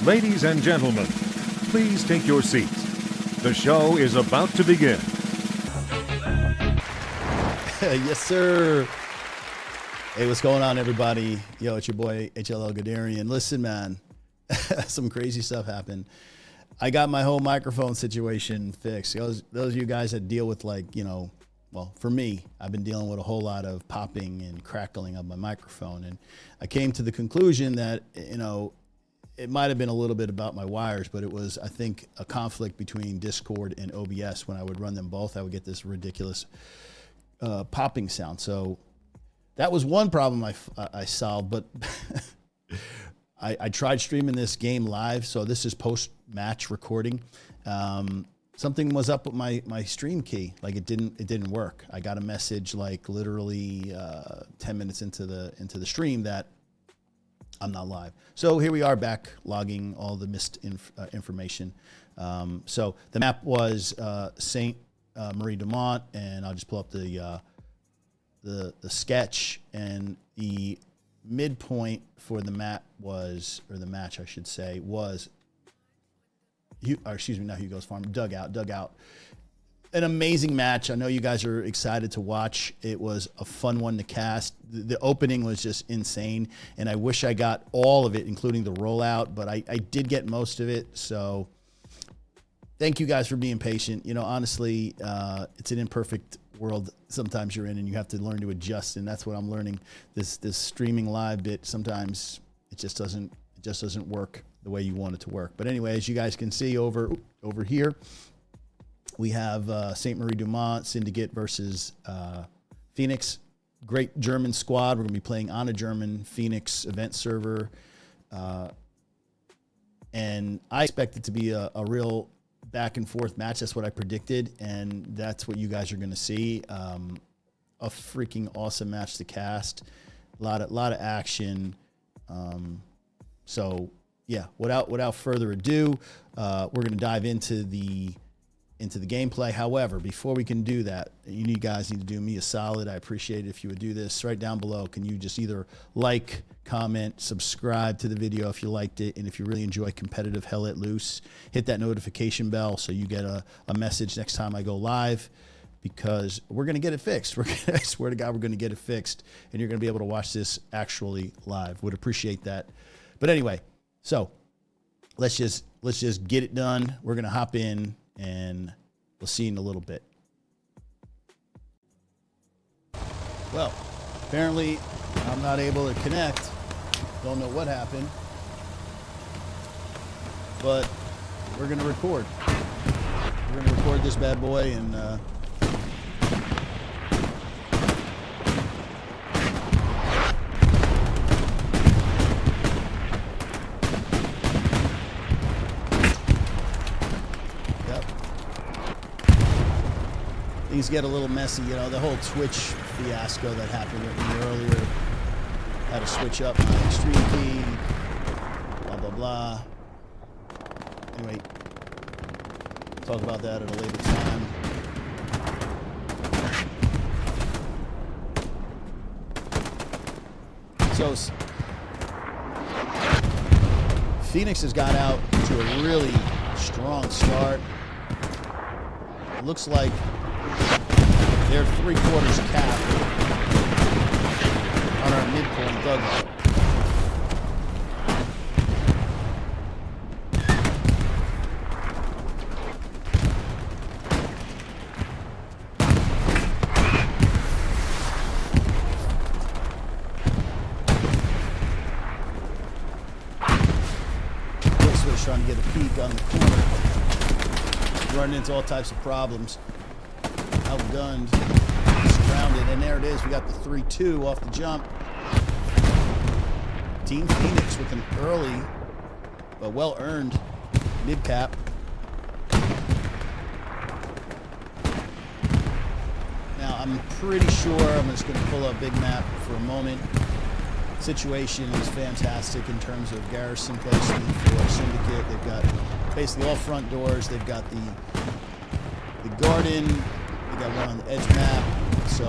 Ladies and gentlemen, please take your seats. The show is about to begin. Yes, sir. Hey, what's going on, everybody? Yo, it's your boy, HLL Gadarian. Listen, man, some crazy stuff happened. I got my whole microphone situation fixed. Those of you guys that deal with, like, you know, well, for me, I've been dealing with a whole lot of popping and crackling of my microphone. And I came to the conclusion that, you know, it might have been a little bit about my wires, but it was, I think, a conflict between Discord and OBS. When I would run them both, I would get this ridiculous popping sound. So that was one problem I solved, but I tried streaming this game live. So this is post-match recording. Something was up with my stream key. Like it didn't work. I got a message like literally 10 minutes into the stream that I'm not live. So here we are back logging all the missed information. So the map was Sainte-Marie-du-Mont, and I'll just pull up the sketch, and the midpoint for the map was, or the match I should say, was, not Hugo's farm, Dugout. An amazing match. I know you guys are excited to watch. It was a fun one to cast. The opening was just insane, and I wish I got all of it, including the rollout, but I did get most of it. So thank you guys for being patient. You know, honestly, it's an imperfect world sometimes you're in, and you have to learn to adjust, and that's what I'm learning. This streaming live bit, sometimes it just doesn't work the way you want it to work. But anyway, as you guys can see over here, we have Sainte-Marie-du-Mont, Syndicate versus Phoenix. Great German squad. We're going to be playing on a German Phoenix event server. And I expect it to be a real back and forth match. That's what I predicted, and that's what you guys are going to see. A freaking awesome match to cast. A lot of action. So yeah, without further ado, we're going to dive into the gameplay. However, before we can do that, you guys need to do me a solid. I appreciate it if you would do this right down below. Can you just either like, comment, subscribe to the video if you liked it, and if you really enjoy competitive Hell Let Loose, hit that notification bell so you get a message next time I go live, because we're going to get it fixed. I swear to God, we're going to get it fixed, and you're going to be able to watch this actually live. Would appreciate that. But anyway, so let's just get it done. We're going to hop in, and we'll see you in a little bit. Well, apparently I'm not able to connect. Don't know what happened, but we're going to record. We're going to record this bad boy, and things get a little messy, you know, the whole Twitch fiasco that happened with me earlier. Had to switch up my stream key, blah, blah, blah. Anyway, talk about that at a later time. So, Phoenix has got out to a really strong start. It looks like they're 3/4 cap on our midpoint dugout. Switch trying to get a peek on the corner. Running into all types of problems. Outgunned, surrounded, and there it is. We got the 3-2 off the jump. Team Phoenix with an early but well-earned mid-cap. Now, I'm pretty sure I'm just going to pull up big map for a moment. Situation is fantastic in terms of garrison placement for Syndicate. They've got basically all front doors. They've got the garden. They got one on the edge map. So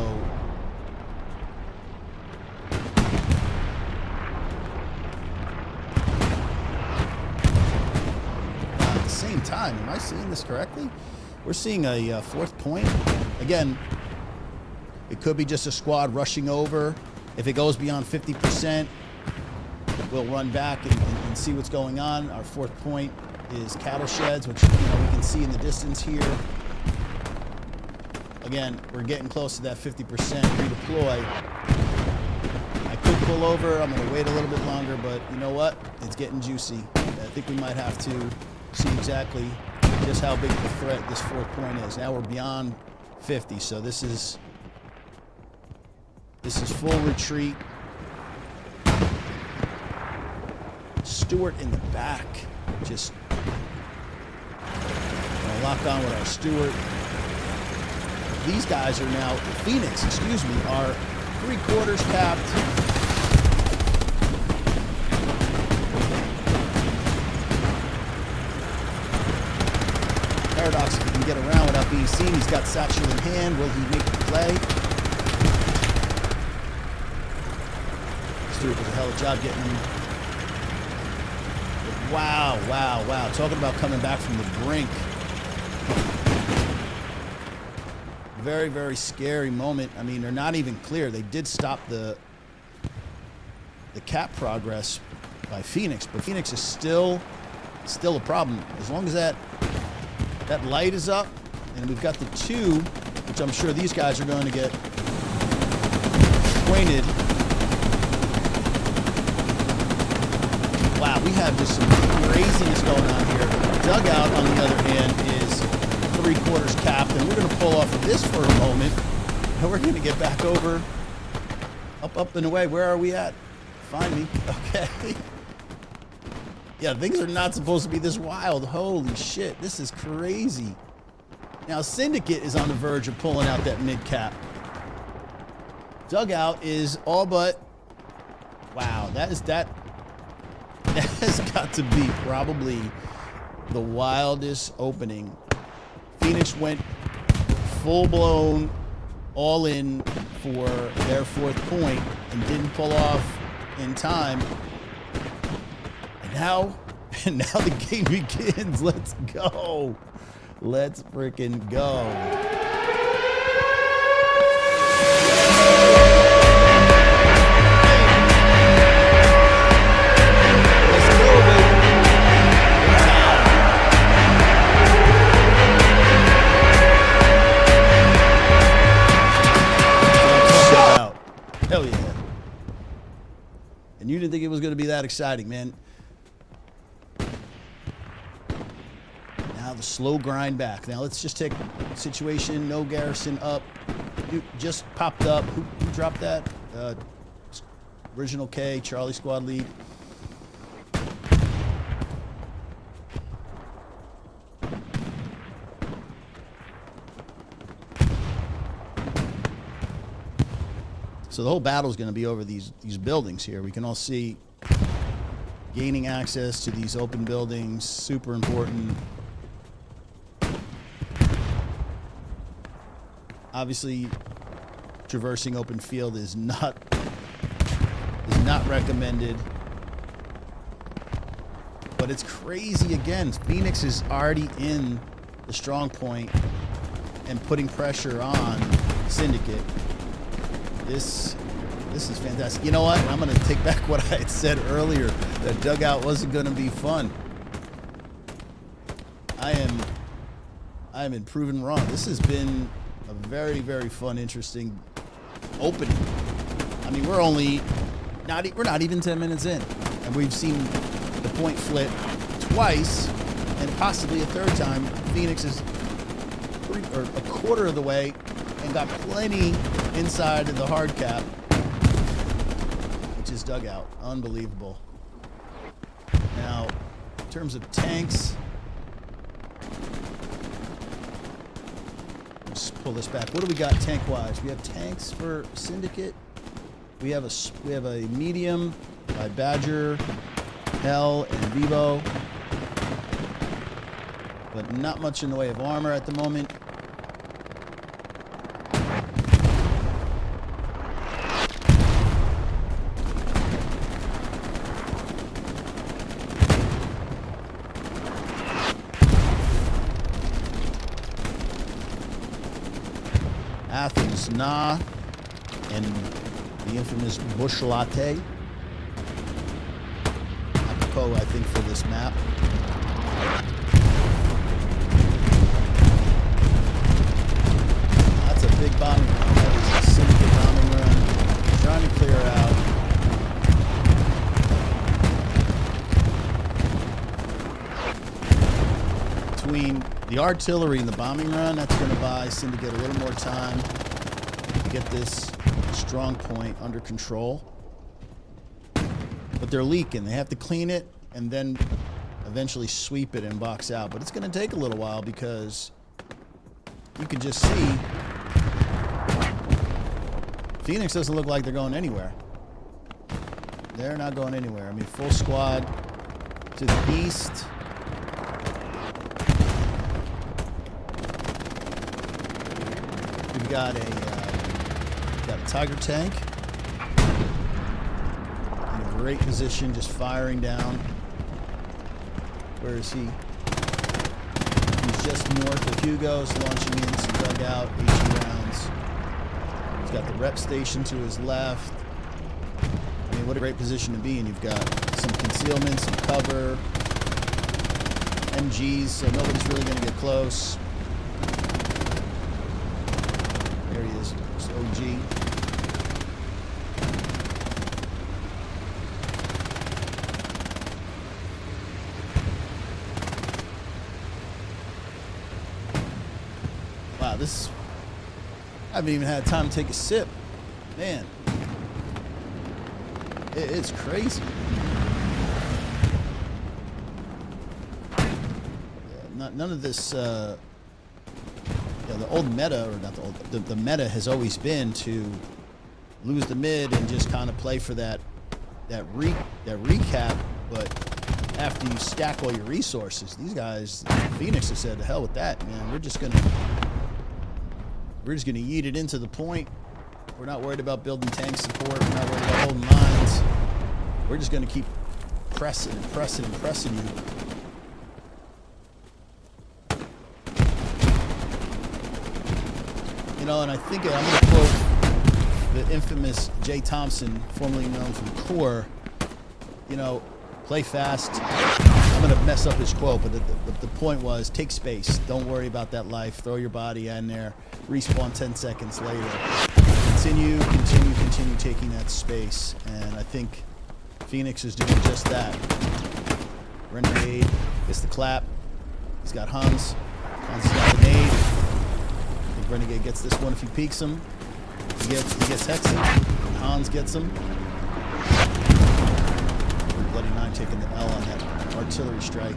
same time. Am I seeing this correctly? We're seeing a fourth point. Again, it could be just a squad rushing over. If it goes beyond 50%, we'll run back and see what's going on. Our fourth point is cattle sheds, which we can see in the distance here. Again, we're getting close to that 50% redeploy. I could pull over. I'm going to wait a little bit longer, but you know what? It's getting juicy. I think we might have to see exactly just how big of a threat this fourth point is. Now we're beyond 50, so this is full retreat. Stewart in the back, just lock on with our Stewart. These guys are now, Phoenix, excuse me, are 3/4 capped. Paradox, if he can get around without being seen. He's got satchel in hand. Will he make the play? Stewart does a hell of a job getting him. Wow, wow, wow. Talking about coming back from the brink. Very, very scary moment. I mean, they're not even clear. They did stop the cap progress by Phoenix, but Phoenix is still a problem. As long as that light is up, and we've got the 2, which I'm sure these guys are going to get acquainted. Wow, we have just some craziness going on here. Dugout, on the other hand, is 3/4 capped, and we're going to pull off of this for a moment, and we're going to get back over, up and away. Where are we at? Find me. Okay. Yeah, things are not supposed to be this wild. Holy shit, this is crazy. Now, Syndicate is on the verge of pulling out that mid-cap. Dugout is all but, wow, that has got to be probably the wildest opening. Phoenix went full-blown all-in for their fourth point and didn't pull off in time. And now the game begins. Let's go. Let's freaking go. Hell yeah. And you didn't think it was going to be that exciting, man. Now the slow grind back. Now let's just take situation, no garrison up. Dude, just popped up. Who dropped that? Original K, Charlie squad lead. So the whole battle is going to be over these buildings here. We can all see gaining access to these open buildings, super important. Obviously, traversing open field is not recommended. But it's crazy again. Phoenix is already in the strong point and putting pressure on Syndicate. This is fantastic. You know what? I'm going to take back what I had said earlier, that Dugout wasn't going to be fun. I am been proven wrong. This has been a very, very fun, interesting opening. I mean, we're not even 10 minutes in, and we've seen the point flip twice, and possibly a third time. Phoenix is a quarter of the way and got plenty inside of the hard cap, which is Dugout. Unbelievable. Now, in terms of tanks, let's pull this back. What do we got tank-wise? We have tanks for Syndicate. We have a medium by Badger, Hell, and Vivo, but not much in the way of armor at the moment. Athens, Na, and the infamous Bush Latte. Apropos, I think, for this map. That's a big bombing run. That is a Syndicate bombing run. Trying to clear out. Between the artillery and the bombing run, that's going to buy Syndicate a little more time to get this strong point under control. But they're leaking. They have to clean it and then eventually sweep it and box out. But it's going to take a little while because you can just see Phoenix doesn't look like they're going anywhere. They're not going anywhere. I mean, full squad to the east. We've got a Tiger tank in a great position, just firing down. Where is he? He's just north of Hugo's, launching in some dugout, 80 rounds. He's got the rep station to his left. I mean, what a great position to be in. You've got some concealment, some cover, MGs, so nobody's really going to get close. There he is, it's OG. Wow, this, I haven't even had time to take a sip. Man, it's crazy. None of this, the old meta, or not the old, the meta has always been to lose the mid and just kind of play for that recap, but after you stack all your resources, these guys, Phoenix has said, to hell with that, man. We're just gonna yeet it into the point. We're not worried about building tank support. We're not worried about holding lines. We're just gonna keep pressing and pressing and pressing you. You know, and I think I'm going to quote the infamous Jay Thompson, formerly known from Core. You know, play fast. I'm going to mess up his quote, but the point was, take space. Don't worry about that life. Throw your body in there. Respawn 10 seconds later. Continue taking that space. And I think Phoenix is doing just that. Renegade gets the clap. He's got Hans. Hans has got the nade. Renegade gets this one if he peeks him. He gets Hexen. Hans gets him. Bloody Nine taking the L on that artillery strike.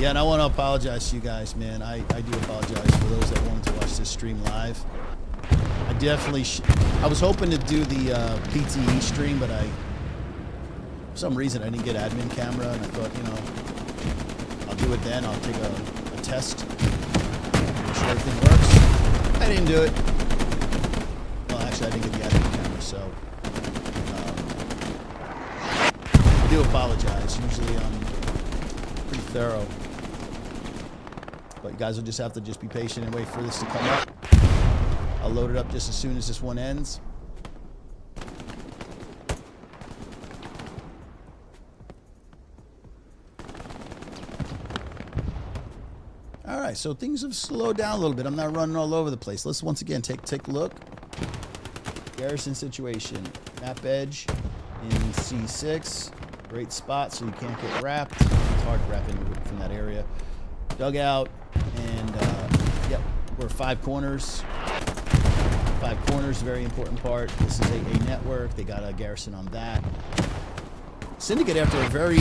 Yeah, and I want to apologize to you guys, man. I do apologize for those that wanted to watch this stream live. I definitely I was hoping to do the PTE stream, but for some reason I didn't get admin camera, and I thought, you know, I'll do it then. I'll take a test, make sure everything works. I didn't do it. Well, actually, I didn't get the admin camera, so I do apologize. Usually I'm pretty thorough. But you guys will just have to be patient and wait for this to come up. I'll load it up just as soon as this one ends. All right, so things have slowed down a little bit. I'm not running all over the place. Let's once again take a look. Garrison situation. Map edge in C6. Great spot so you can't get wrapped. It's hard to wrap in from that area. Dugout, and yep, we're 5 corners. 5 corners, very important part. This is a network. They got a garrison on that. Syndicate, after a very,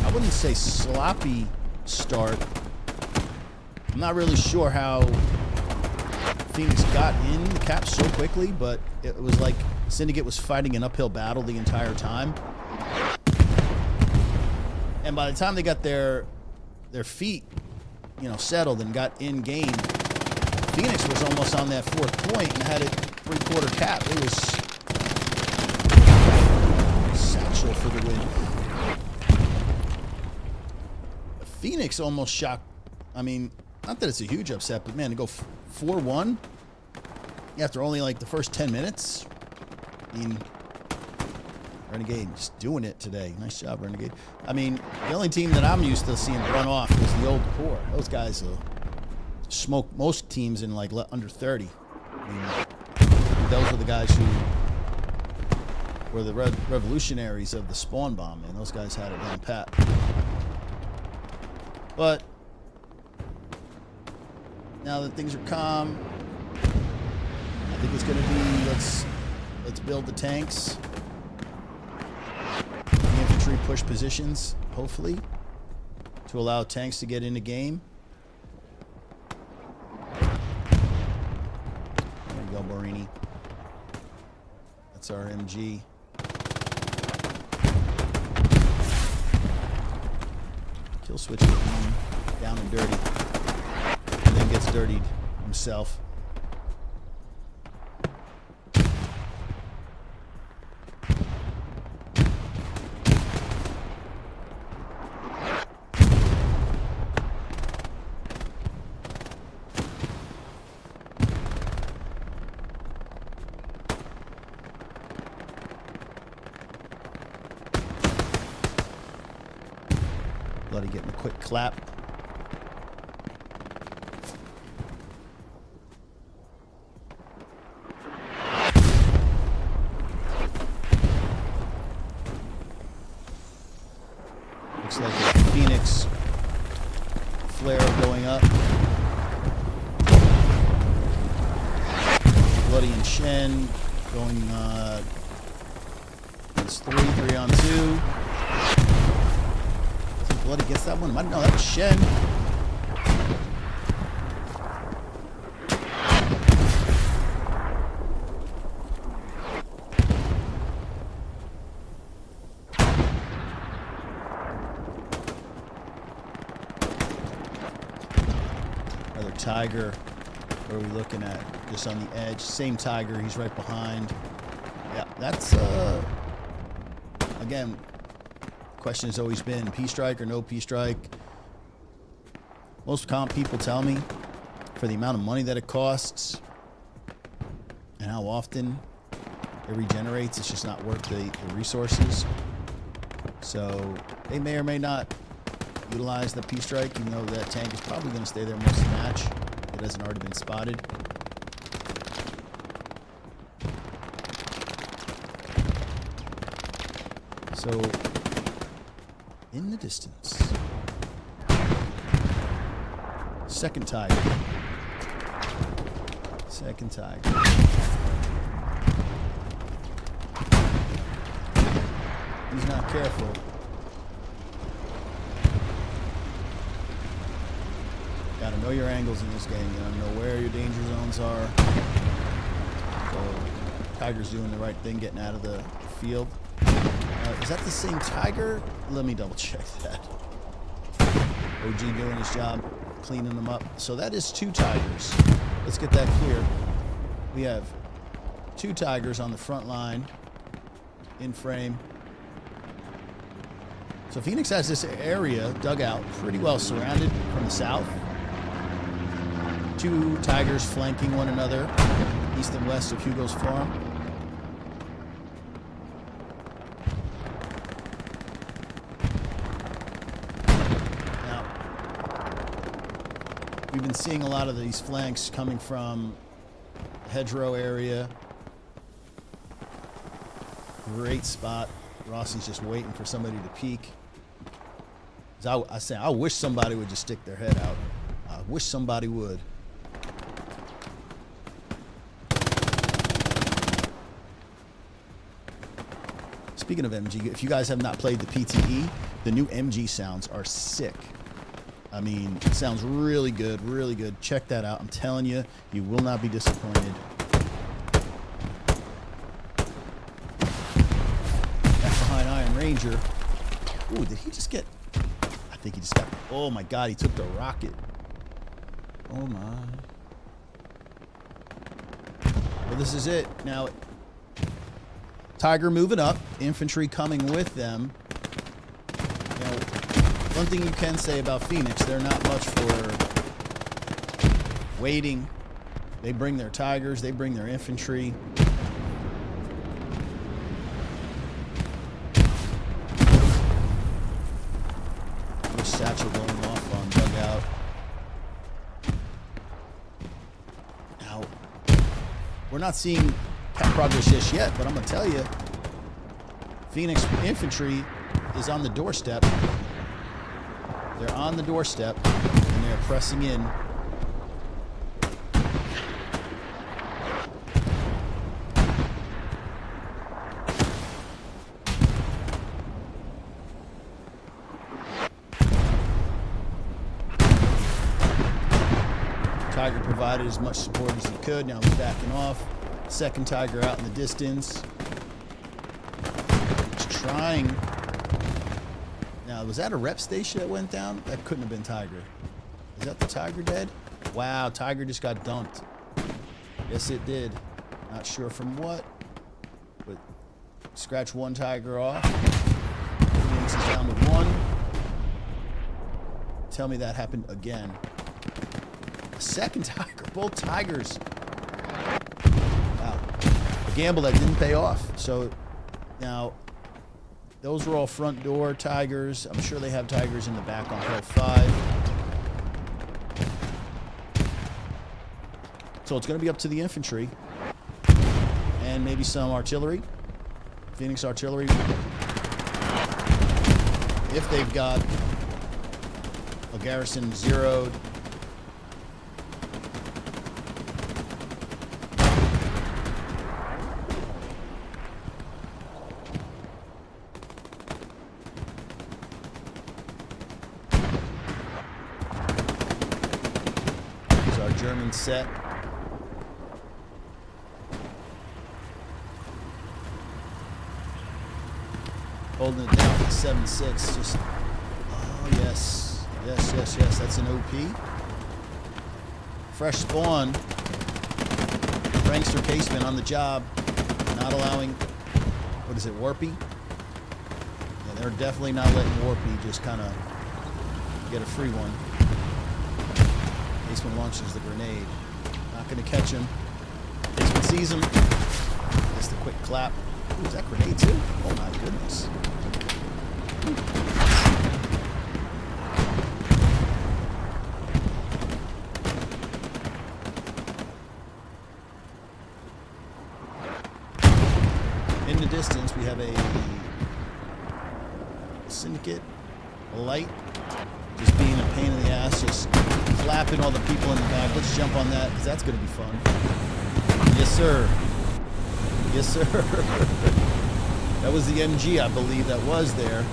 I wouldn't say sloppy start. I'm not really sure how Phoenix got in the cap so quickly, but it was like Syndicate was fighting an uphill battle the entire time. And by the time they got their feet, you know, settled and got in game, Phoenix was almost on that 4th point and had it 3/4 cap. It was satchel for the win. Phoenix almost shocked I mean, not that it's a huge upset, but man, to go 4-1 after only like the first 10 minutes. I mean, Renegade just doing it today. Nice job, Renegade. I mean, the only team that I'm used to seeing run off is the old core. Those guys smoke most teams in like under 30. I mean, those are the guys who were the revolutionaries of the spawn bomb, man. Those guys had it down pat. But now that things are calm, I think it's going to be let's build the tanks, the infantry push positions, hopefully, to allow tanks to get in the game. There you go, Borini. That's our MG. Kill switch down and dirty, and then gets dirtied himself. Bloody getting a quick clap. Looks like a Phoenix flare going up. Bloody and Shen going, it's 3 on 2. Bloody gets that one. No, that was Shen. Another Tiger. What are we looking at? Just on the edge. Same Tiger. He's right behind. Yeah, that's, again, question has always been P-Strike or no P-Strike. Most comp people tell me for the amount of money that it costs and how often it regenerates, it's just not worth the resources. So they may or may not utilize the P-Strike, even though that tank is probably going to stay there most of the match. It hasn't already been spotted. So in the distance, second Tiger. Second Tiger. He's not careful. Gotta know your angles in this game. You gotta know where your danger zones are. So Tiger's doing the right thing, getting out of the field. Is that the same Tiger? Let me double check that. OG doing his job, cleaning them up. So that is 2 Tigers. Let's get that clear. We have 2 Tigers on the front line, in frame. So Phoenix has this area dug out, pretty well surrounded from the south. 2 Tigers flanking one another, east and west of Hugo's farm. We've been seeing a lot of these flanks coming from hedgerow area. Great spot. Rossi's just waiting for somebody to peek. I wish somebody would just stick their head out. I wish somebody would. Speaking of MG, if you guys have not played the PTE, the new MG sounds are sick. I mean, it sounds really good, really good. Check that out. I'm telling you, you will not be disappointed. Back behind Iron Ranger. Ooh, did he just get... I think he just got... Oh, my God, he took the rocket. Oh, my. Well, this is it. Now, Tiger moving up. Infantry coming with them. You know, one thing you can say about Phoenix, they're not much for waiting. They bring their Tigers. They bring their infantry. Satchel going off on Dugout. Now, we're not seeing progress just yet, but I'm going to tell you, Phoenix infantry is on the doorstep. They're on the doorstep, and they're pressing in. Tiger provided as much support as he could. Now he's backing off. Second Tiger out in the distance. He's trying. Now, was that a rep station that went down? That couldn't have been Tiger. Is that the Tiger dead? Wow, Tiger just got dumped. Yes, it did. Not sure from what, but scratch one Tiger off. Phoenix is down to one. Tell me that happened again. Second Tiger, both Tigers. Wow. A gamble that didn't pay off. So now, those were all front door Tigers. I'm sure they have Tigers in the back on hill 5. So it's going to be up to the infantry and maybe some artillery. Phoenix artillery. If they've got a garrison zeroed. German set. Holding it down to 7-6. Just, oh yes. Yes. That's an OP. Fresh spawn. Prankster Caseman on the job. Not allowing, what is it, Warpy? Yeah, they're definitely not letting Warpy just kind of get a free one. Caseman launches the grenade. Not going to catch him. Caseman sees him. Just a quick clap. Ooh, is that grenade too? Oh my goodness. In the distance, we have a Syndicate, a light, just being a pain in the ass, just clapping all the people in the back. Let's jump on that, because that's going to be fun. Yes, sir. Yes, sir. That was the MG, I believe, that was there.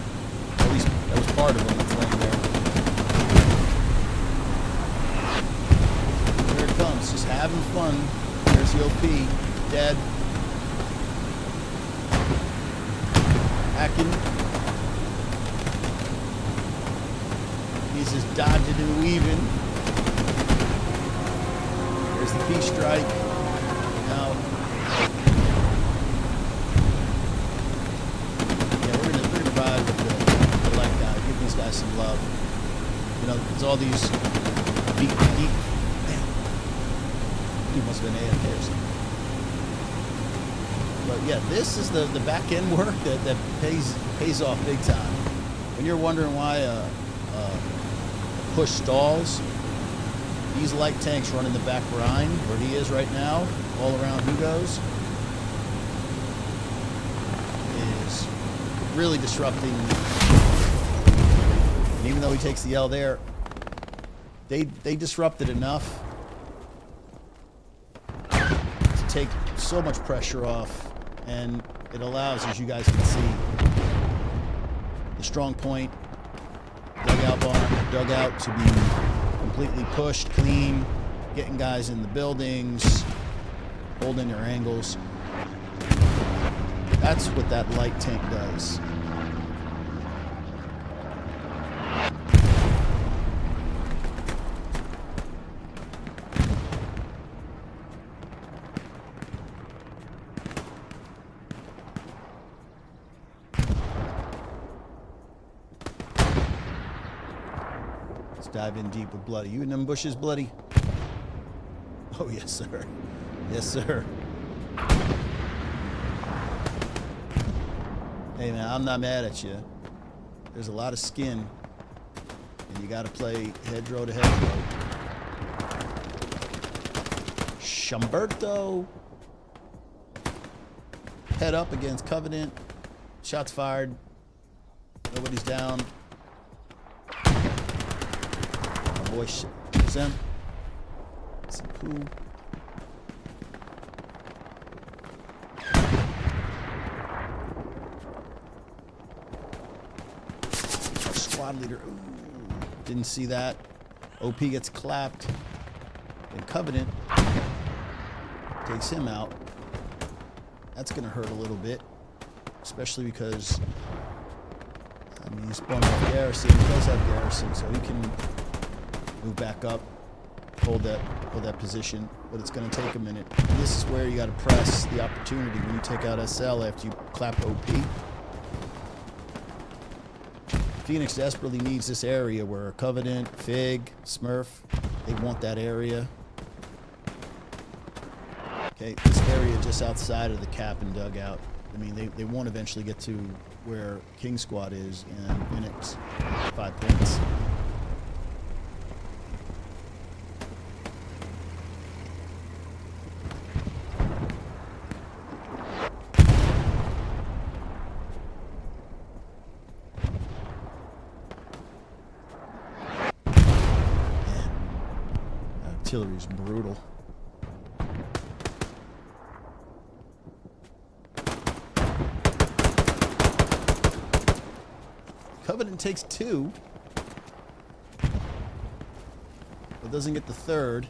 At least that was part of them that's laying there. Here it comes, just having fun. There's the OP, dead. Hacking. He's just dodging and weaving. There's the P strike. Now, yeah, we're gonna ride with the light guy. Give these guys some love. You know, there's all these deep. Man, he must have been AFK or something. But yeah, this is the back end work that pays off big time. When you're wondering why push stalls, these light tanks running the back Rhine, where he is right now, all around Hugo's, is really disrupting. And even though he takes the L there, they disrupted enough to take so much pressure off, and it allows, as you guys can see, the strong point dugout to be completely pushed, clean, getting guys in the buildings, holding their angles. That's what that light tank does. Dive in deep with Bloody. You in them bushes, Bloody? Oh, yes, sir. Yes, sir. Hey, man, I'm not mad at you. There's a lot of skin, and you got to play hedgerow to hedgerow. Chamberto. Head up against Covenant. Shots fired. Nobody's down. My boy Zem. Some poo. Our squad leader. Ooh, didn't see that. OP gets clapped. And Covenant takes him out. That's going to hurt a little bit. Especially because, I mean, he's spawned off Garrison. He does have Garrison, so he can move back up, hold that position. But it's going to take a minute. And this is where you got to press the opportunity when you take out SL after you clap OP. Phoenix desperately needs this area where Covenant, Fig, Smurf, they want that area. Okay, this area just outside of the cap and dugout. I mean, they won't eventually get to where King Squad is and Phoenix 5 points. Man, artillery's brutal. Covenant takes 2, but doesn't get the 3rd.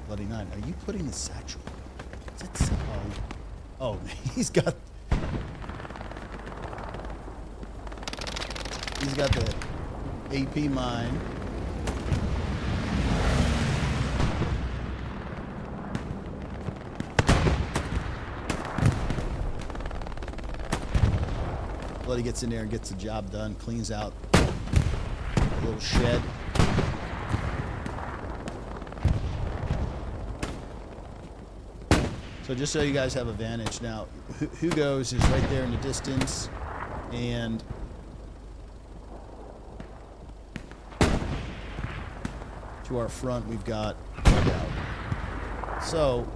Bloody 9. Are you putting the satchel? Is that oh, he's got the AP mine. Bloody gets in there and gets the job done, cleans out a little shed. So just so you guys have a vantage now, Hugo's is right there in the distance, and to our front we've got Dugout. So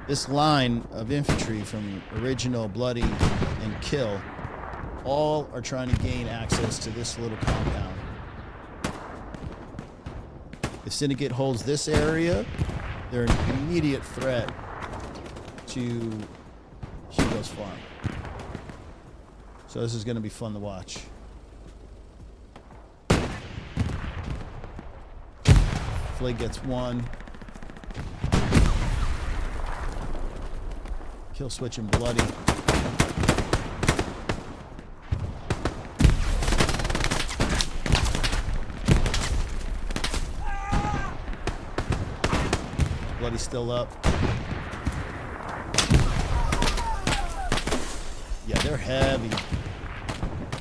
this line of infantry from Original, Bloody, and Kill all are trying to gain access to this little compound. If Syndicate holds this area, they're an immediate threat to Hugo's farm. So this is going to be fun to watch. Flake gets 1. Kill switch and Bloody. Bloody's still up. Yeah, they're heavy.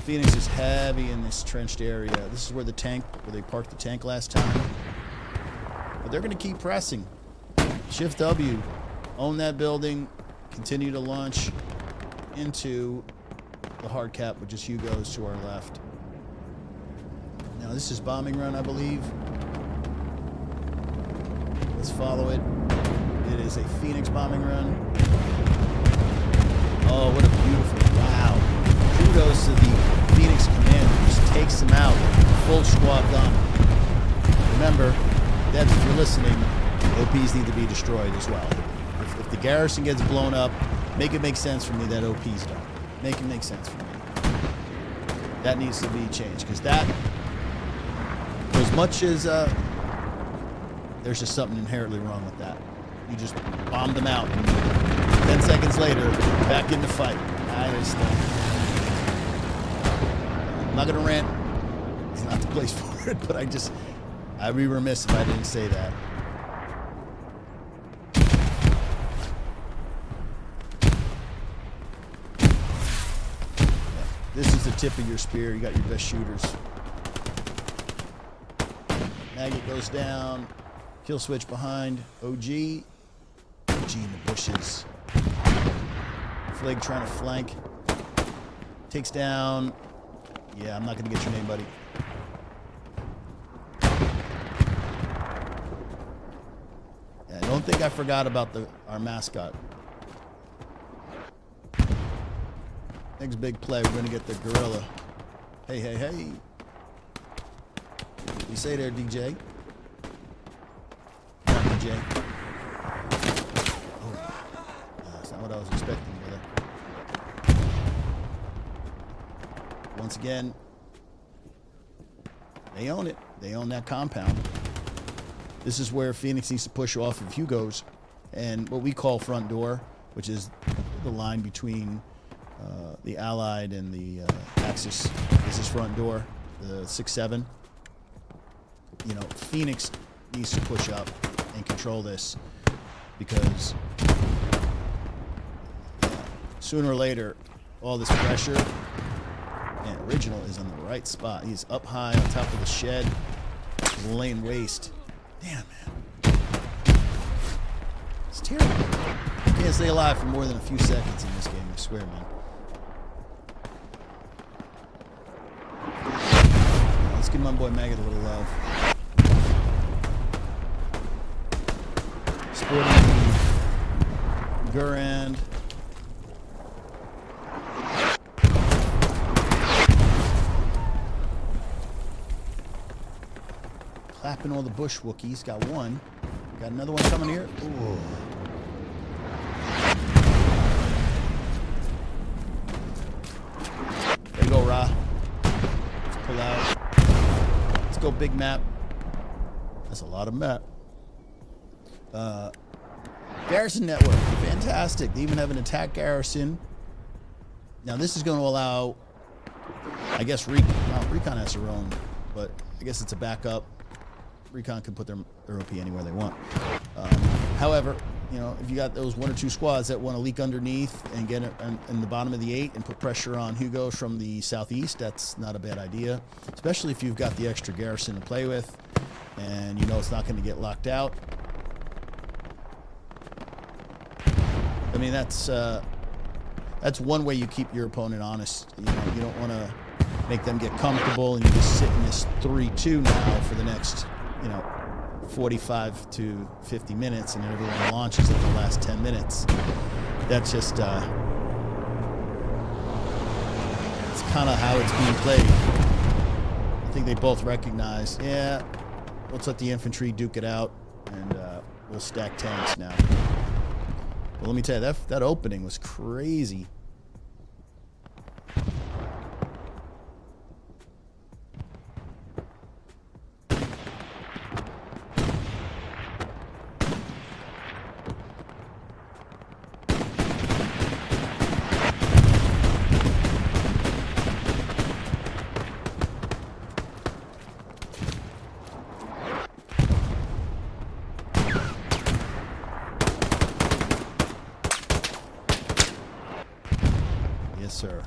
Phoenix is heavy in this trenched area. This is where they parked the tank last time. But they're going to keep pressing. Shift W. Own that building. Continue to launch into the hard cap, which is Hugo's to our left. Now this is bombing run, I believe. Let's follow it. It is a Phoenix bombing run. Oh, what a beautiful, wow. Kudos to the Phoenix commander. Just takes them out. Full squad gun. Remember, Debs, if you're listening, OPs need to be destroyed as well. If the garrison gets blown up, make it make sense for me that OPs don't. Make it make sense for me. That needs to be changed, because that, for as much as there's just something inherently wrong with that. You just bombed them out, and 10 seconds later, back in the fight. I'm not gonna rant. It's not the place for it, but I'd be remiss if I didn't say that. use the tip of your spear. You got your best shooters. Maggot goes down. Kill switch behind OG. OG in the bushes. Flig trying to flank. Takes down. Yeah, I'm not going to get your name, buddy. Yeah, I don't think I forgot about our mascot. Next big play, we're going to get the gorilla. Hey, hey, hey. You say there, DJ. Come on, DJ. Oh, that's not what I was expecting, brother. Once again, they own it. They own that compound. This is where Phoenix needs to push off of Hugo's and what we call front door, which is the line between the Allied and the Axis. This is front door, the 6-7. You know, Phoenix needs to push up and control this because sooner or later, all this pressure, and Original is in the right spot. He's up high on top of the shed, laying waste. Damn, man. It's terrible. You can't stay alive for more than a few seconds in this game, I swear, man. Let's give my boy Maggot a little love. Sporting Gurand. Clapping all the bush Wookiees. Got one. Got another one coming here. Ooh. There you go, Ra. Let's pull out. Let's go big map. That's a lot of map. Garrison network. Fantastic. They even have an attack garrison. Now this is going to allow, I guess, Recon has their own, but I guess it's a backup. Recon can put their OP anywhere they want. However, you know, if you got those 1 or 2 squads that want to leak underneath and get it in the bottom of the 8 and put pressure on Hugo from the southeast, that's not a bad idea, especially if you've got the extra garrison to play with and you know it's not going to get locked out. I mean, that's one way you keep your opponent honest. You know, you don't want to make them get comfortable and you just sit in this 3-2 now for the next, 45 to 50 minutes, and then everyone launches in the last 10 minutes. That's just, it's kind of how it's being played. I think they both recognize, yeah, let's let the infantry duke it out, and we'll stack tanks now. Well, let me tell you, that opening was crazy. Sir,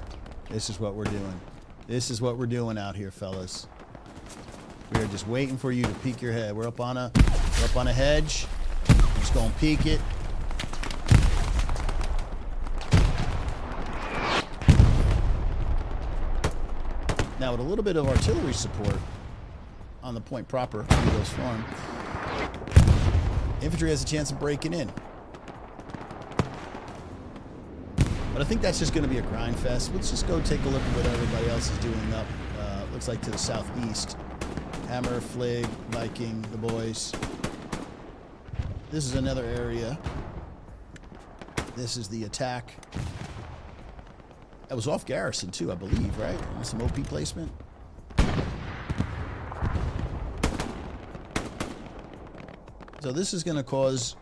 this is what we're doing. This is what we're doing out here, fellas. We are just waiting for you to peek your head. We're up on a hedge. We're just gonna peek it. Now with a little bit of artillery support on the point proper, Hugo's farm, infantry has a chance of breaking in. But I think that's just going to be a grind fest. Let's just go take a look at what everybody else is doing up. Looks like to the southeast. Hammer, Flig, Viking, the boys. This is another area. This is the attack. That was off garrison too, I believe, right? Some OP placement. So this is going to cause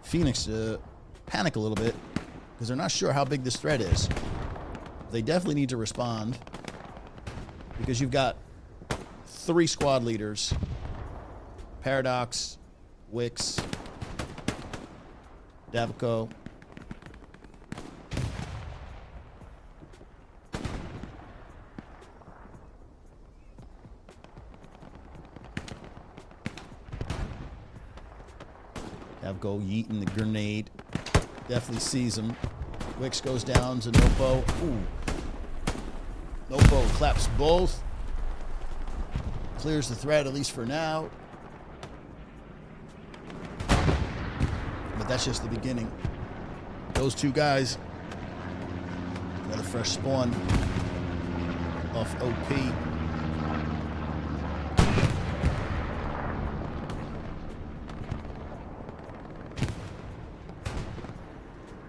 Phoenix to panic a little bit, because they're not sure how big this threat is. They definitely need to respond, because you've got 3 squad leaders: Paradox, Wix, Davico. Have go yeeting the grenade. Definitely sees him. Wicks goes down to Nopo. Ooh. Nopo claps both. Clears the threat, at least for now. But that's just the beginning. Those two guys. Another fresh spawn off OP.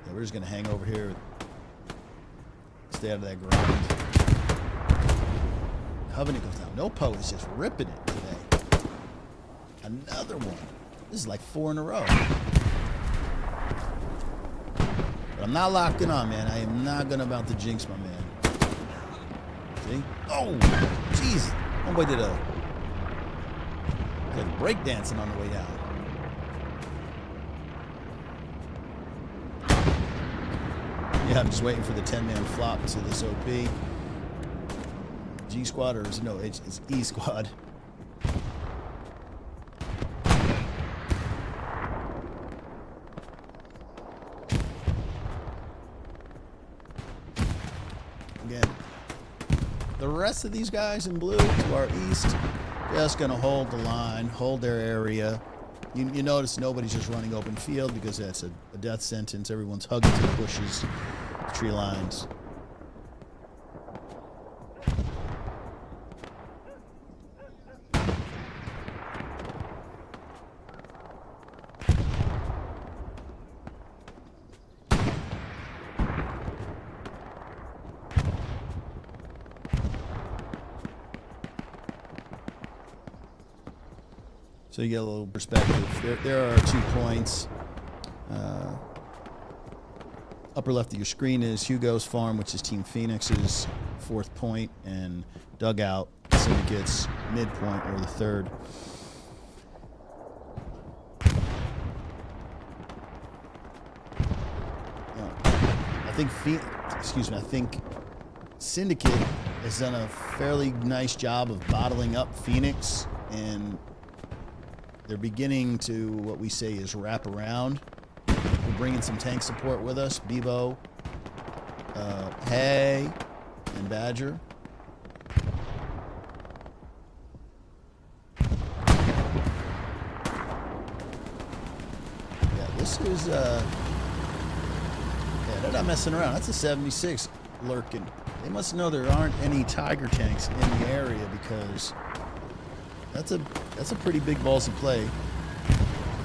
Yeah, we're just going to hang over here. Stay out of that ground. Covenant goes down. Nopo is just ripping it today. Another one. This is like 4 in a row. But I'm not locking on, man. I am not going to about to jinx my man. See? Oh, jeez. Homeboy did a break dancing on the way down. Yeah, I'm just waiting for the 10-man flop to this OP. G squad, or is, no, it's E squad. Again, the rest of these guys in blue to our east, just gonna hold the line, hold their area. You notice nobody's just running open field because that's a death sentence. Everyone's hugging to the bushes, the tree lines. So you get a little perspective. There are 2 points. Upper left of your screen is Hugo's farm, which is Team Phoenix's 4th point, and Dugout, Syndicate's midpoint, or the 3rd. I think Syndicate has done a fairly nice job of bottling up Phoenix, and they're beginning to, what we say is, wrap around. We're bringing some tank support with us. Bebo, Hay, and Badger. Yeah, this is, yeah, they're not messing around. That's a 76 lurking. They must know there aren't any Tiger tanks in the area, because that's a pretty big ballsy play.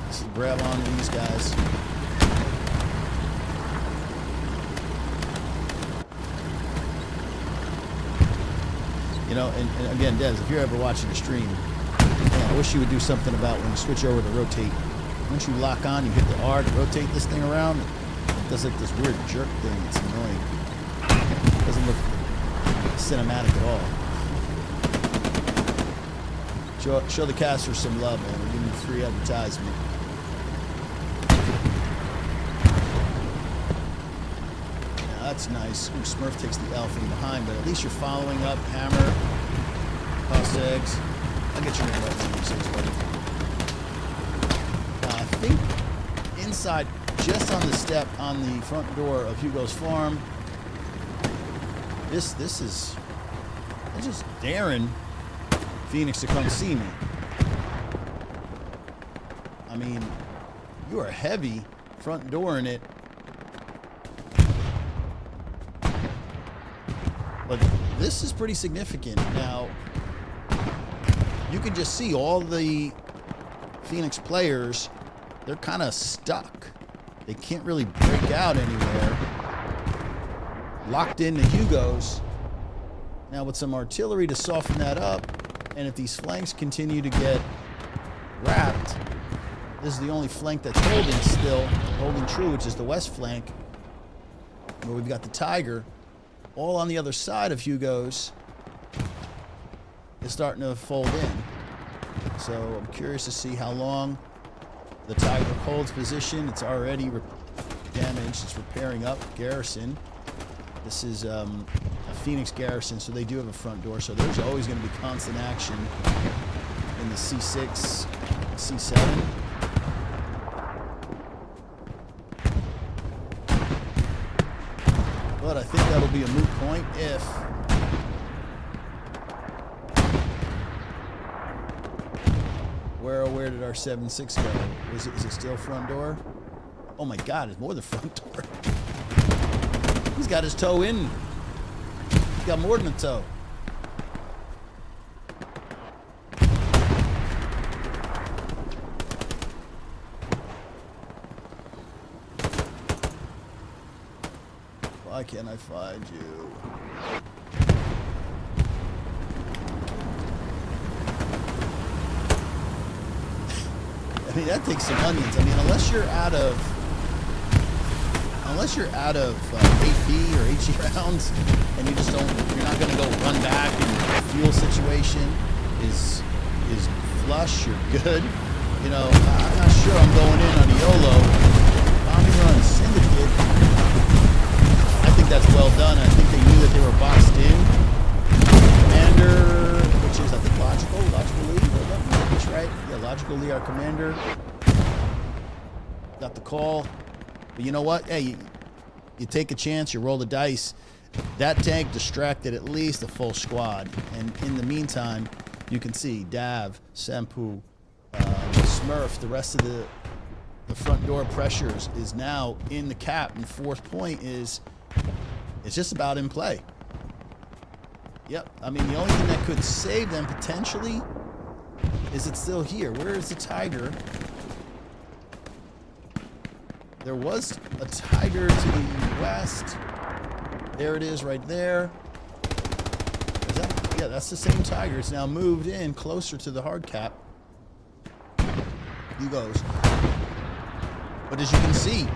Just grab on to these guys. You know, and again, Des, if you're ever watching the stream, man, I wish you would do something about when you switch over to rotate. Once you lock on, you hit the R to rotate this thing around. It does like this weird jerk thing. It's annoying. It doesn't look cinematic at all. Show the casters some love, man. We're giving them free advertisement. Yeah, that's nice. Ooh, Smurf takes the L from behind, but at least you're following up. Hammer, toss eggs. I'll get your name right when you say it's ready. I think inside, just on the step on the front door of Hugo's farm, this is just daring Phoenix to come see me. I mean, you are heavy front door in it. But this is pretty significant. Now, you can just see all the Phoenix players, they're kind of stuck. They can't really break out anywhere. Locked into Hugo's. Now with some artillery to soften that up, and if these flanks continue to get wrapped, this is the only flank that's holding true, which is the west flank, where we've got the Tiger. All on the other side of Hugo's is starting to fold in. So I'm curious to see how long the Tiger holds position. It's already damaged. It's repairing up. Garrison. This is a Phoenix garrison, so they do have a front door. So there's always going to be constant action in the C6, C7. But I think that'll be a moot point if where did our 7-6 go? Is it still front door? Oh my God, it's more than front door. He's got his toe in. He's got more than a toe. Why can't I find you? I mean, that takes some onions. I mean, unless you're out of 8B or HE rounds, and you just don't, you're not going to go run back, and the fuel situation is flush. You're good. You know, I'm not sure I'm going in on a YOLO. Bombing run Syndicate. I think that's well done. I think they knew that they were boxed in. Commander, which is I think logical lead. That's right. Yeah, logical lead, our commander. Got the call. But you know what? Hey, you take a chance, you roll the dice. That tank distracted at least a full squad. And in the meantime, you can see Dav, Sempu, Smurf, the rest of the front door pressures is now in the cap. And fourth point is it's just about in play. Yep. I mean, the only thing that could save them potentially is it's still here. Where is the Tiger? There was a Tiger to the west. There it is right there. Is that, yeah, that's the same Tiger. It's now moved in closer to the hard cap. Hugo's. But as you can see,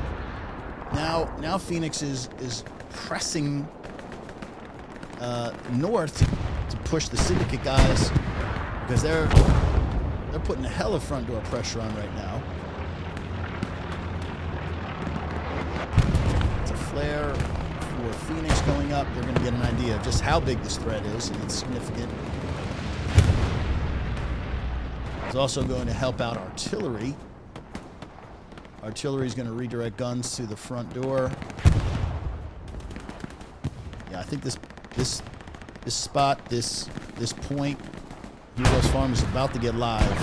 now Phoenix is pressing north to push the Syndicate guys because they're putting a hell of front door pressure on right now. Flare for Phoenix going up. They're going to get an idea of just how big this threat is, and it's significant. It's also going to help out artillery. Artillery is going to redirect guns to the front door. Yeah, I think this spot, this point, Hugo's farm is about to get live.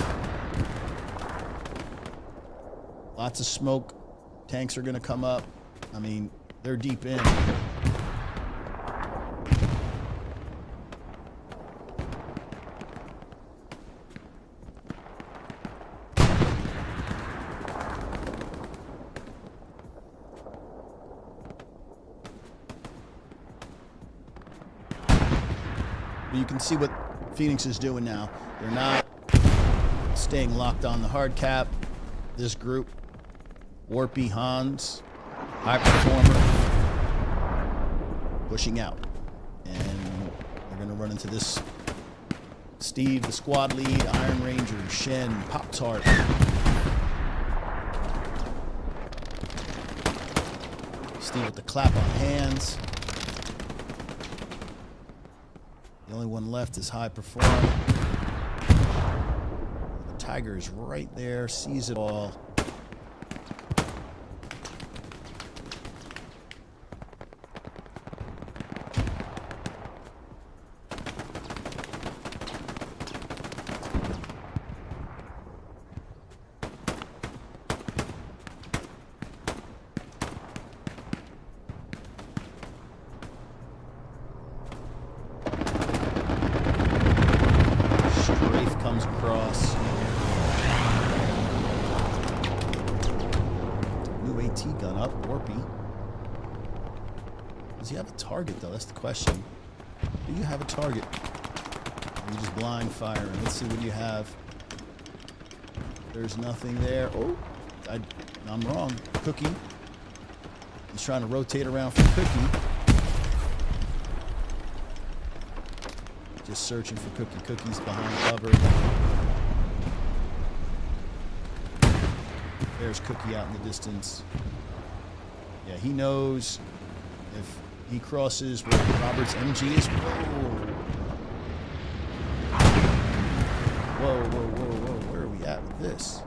Lots of smoke. Tanks are going to come up. I mean, they're deep in. But you can see what Phoenix is doing now. They're not staying locked on the hard cap. This group, Warpy, Hans, high performer, pushing out. And they're going to run into this Steve, the squad lead, Iron Ranger, Shen, Pop-Tart. Steve with the clap on hands. The only one left is high performer. The Tiger is right there, sees it all. Does he have a target, though? That's the question. Do you have a target? Or are you just blind firing? Let's see what you have. There's nothing there. Oh, I'm wrong. Cookie. He's trying to rotate around for Cookie. Just searching for Cookie. Cookie's behind cover. There's Cookie out in the distance. Yeah, he knows if he crosses where Robert's MG is. Whoa, whoa, whoa, whoa. Where are we at with this?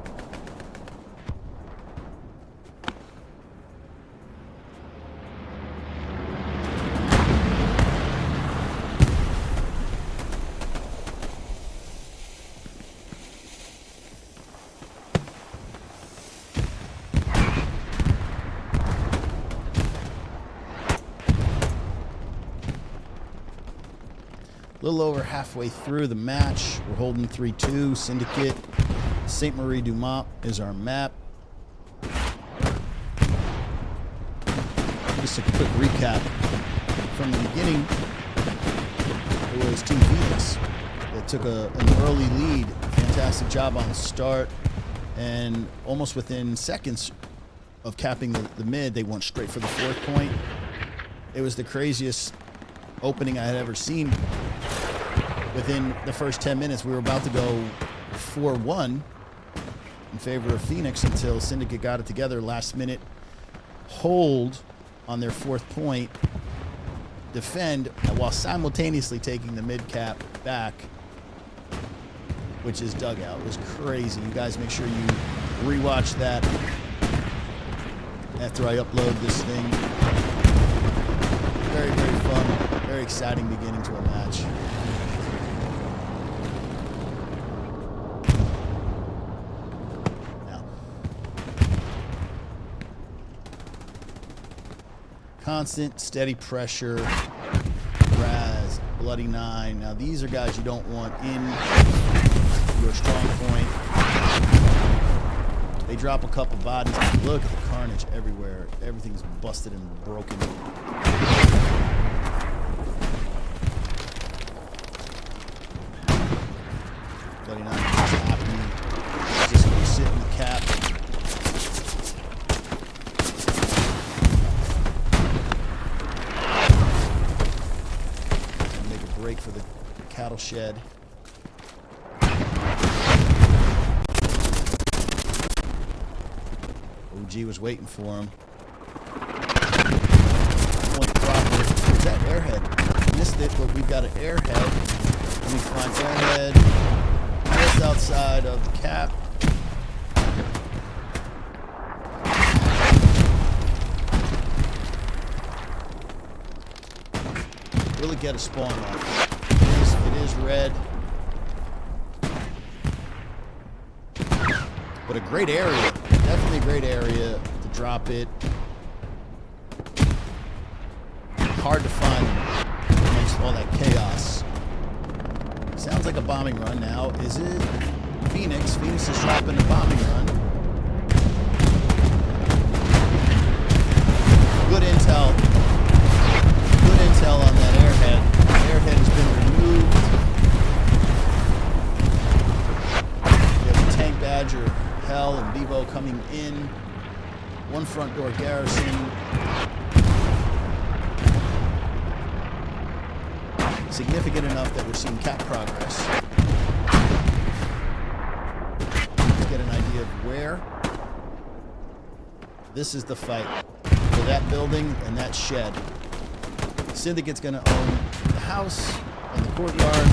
little over halfway through the match. We're holding 3-2. Syndicate. Sainte-Marie-du-Mont is our map. Just a quick recap. From the beginning, it was Team Phoenix that took an early lead. Fantastic job on the start. And almost within seconds of capping the mid, they went straight for the 4th point. It was the craziest opening I had ever seen. Within the first 10 minutes, we were about to go 4-1 in favor of Phoenix until Syndicate got it together. Last minute hold on their 4th point, defend while simultaneously taking the mid cap back, which is dugout. It was crazy. You guys make sure you rewatch that after I upload this thing. Very, very fun, very exciting beginning to a match. Now, constant, steady pressure. Raz, Bloody Nine. Now these are guys you don't want in your strong point. They drop a couple bodies. Look at the carnage everywhere. Everything's busted and broken. Bloody Nine is happening. He's just going to sit in the cap. Make a break for the cattle shed. OG was waiting for him. Point proper. Where's that airhead? Missed it, but we've got an airhead. Let me find airhead just outside of the cap. Really get a spawn off. It is red. But a great area. Definitely a great area to drop it. Hard to find amongst all that chaos. Sounds like a bombing run now. Is it Phoenix? Phoenix is dropping a bombing run. Good intel. Good intel on that airhead. The airhead has been removed. We have a Tank Badger, Hell, and Bevo coming in. One front door garrison. Significant enough that we're seeing cap progress. Let's get an idea of where. This is the fight for that building and that shed. Syndicate's going to own the house and the courtyard.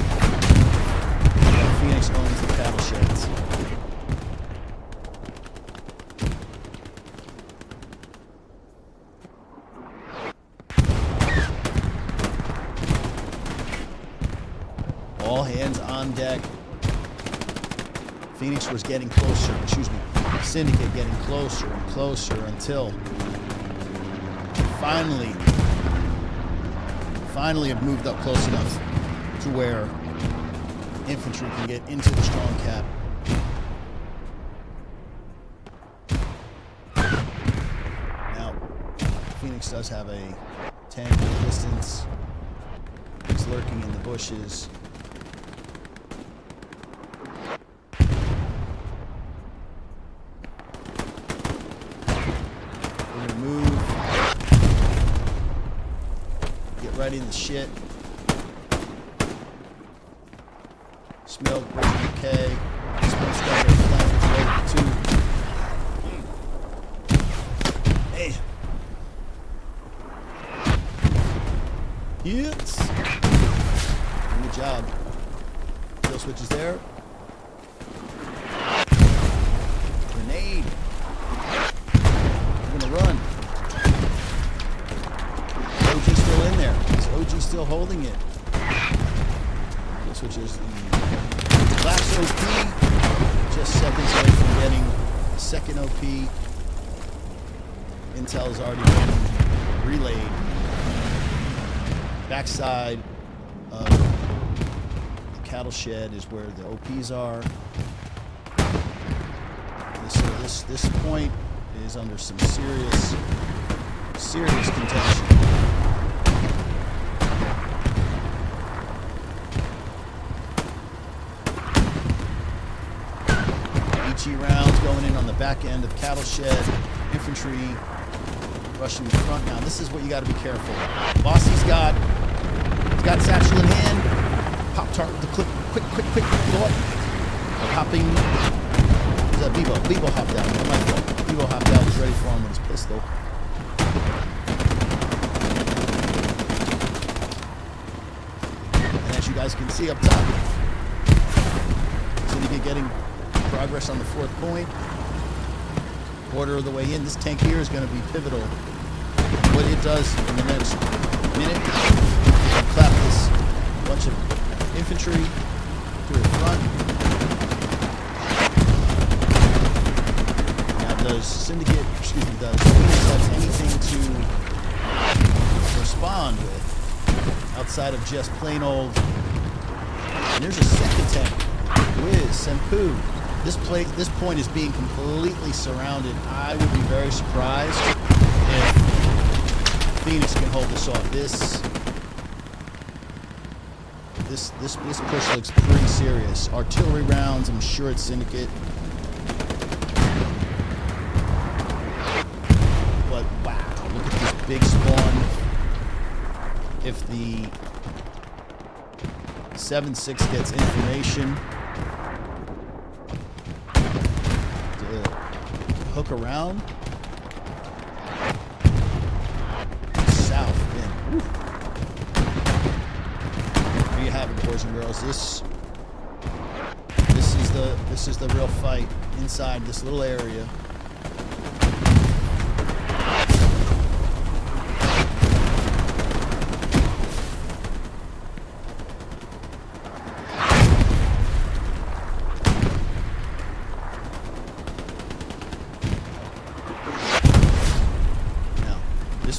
And Phoenix owns the cattle sheds. All hands on deck. Phoenix was getting closer, Syndicate getting closer and closer until finally have moved up close enough to where infantry can get into the strong cap. Now, Phoenix does have a tank in the distance. He's lurking in the bushes. Right in the shit. Smell great decay. Smells got their flames ready too. Hey. Hits. Good job. Kill switch is there. Grenade. We're gonna run. OG's still in there. Is OG still holding it? This which is the last OP. Just seconds away from getting the second OP. Intel has already been relayed. Backside of cattle shed is where the OPs are. This point is under some serious contention. HE rounds going in on the back end of cattle shed. Infantry rushing the front. Now this is what you got to be careful. Bossy's got satchel in hand. Pop tart with the quick thought of hopping. Is that Bebo? Bebo hopped out. My fault. Bebo hopped out. He's ready for him with his pistol. And as you guys can see up top, Syndicate getting progress on the 4th point. Quarter of the way in. This tank here is going to be pivotal. What it does in the next minute, clap this bunch of infantry to the front. Now does Phoenix have anything to respond with outside of just plain old? And there's a second tank. Wiz, Senpu. This point is being completely surrounded. I would be very surprised if Phoenix can hold this off. This push looks pretty serious. Artillery rounds, I'm sure it's Syndicate. But wow, look at this big spawn. If the 7-6 gets information to hook around south, man. Woo. There you have it, boys and girls. This is the real fight inside this little area.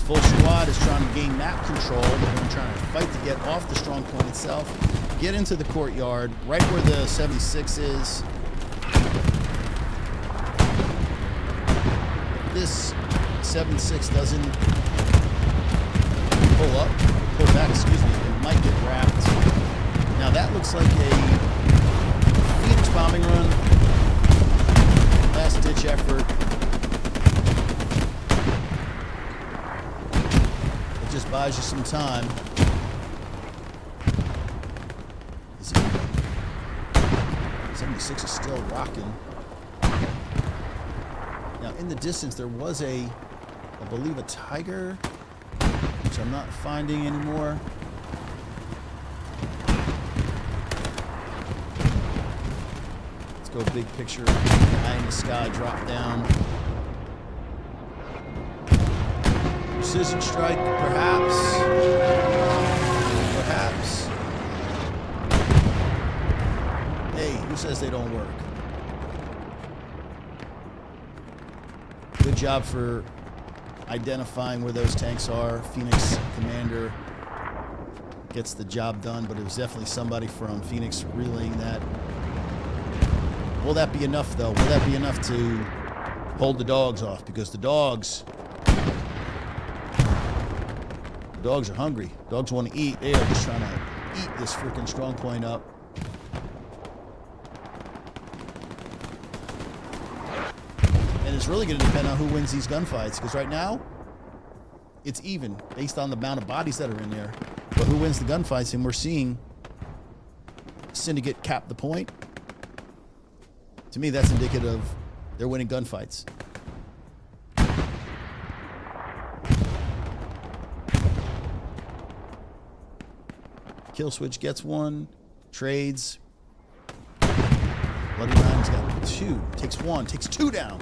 Full squad is trying to gain map control. They're trying to fight to get off the strong point itself, get into the courtyard, right where the 76 is. If this 76 doesn't pull back, excuse me, it might get wrapped. Now that looks like a Phoenix bombing run. Last ditch effort. Just buys you some time. 76 is still rocking. Now in the distance there was I believe a Tiger, which I'm not finding anymore. Let's go big picture. Eye in the sky, drop down. Precision strike, perhaps. Hey, who says they don't work? Good job for identifying where those tanks are. Phoenix commander gets the job done, but it was definitely somebody from Phoenix relaying that. Will that be enough, though? Will that be enough to hold the dogs off? Because the dogs are hungry. Dogs want to eat. They are just trying to eat this freaking strong point up. And it's really going to depend on who wins these gunfights, because right now it's even based on the amount of bodies that are in there. But who wins the gunfights? And we're seeing Syndicate cap the point. To me, that's indicative they're winning gunfights. Kill switch gets one. Trades. Bloody Ryan's got two. Takes one. Takes two down.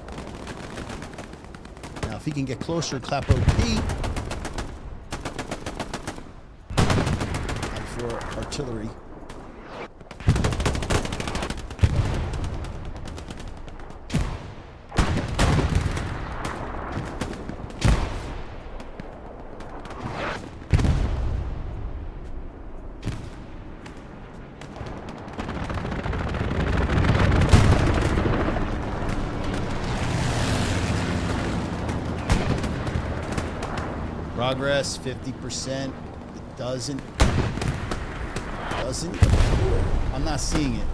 Now, if he can get closer, clap OP. And for artillery. Progress, 50%. It doesn't appear. I'm not seeing it.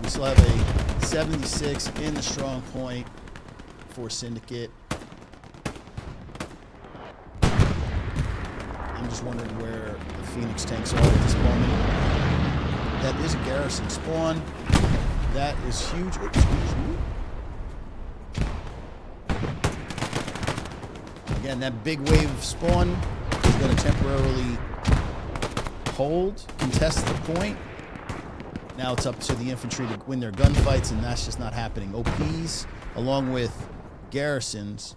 We still have a 76 in the strong point for Syndicate. I'm just wondering where the Phoenix tanks are at this moment. That is a garrison spawn. That is huge. Oops, excuse me. Again, that big wave of spawn is going to temporarily contest the point. Now it's up to the infantry to win their gunfights, and that's just not happening. OPs, along with garrisons.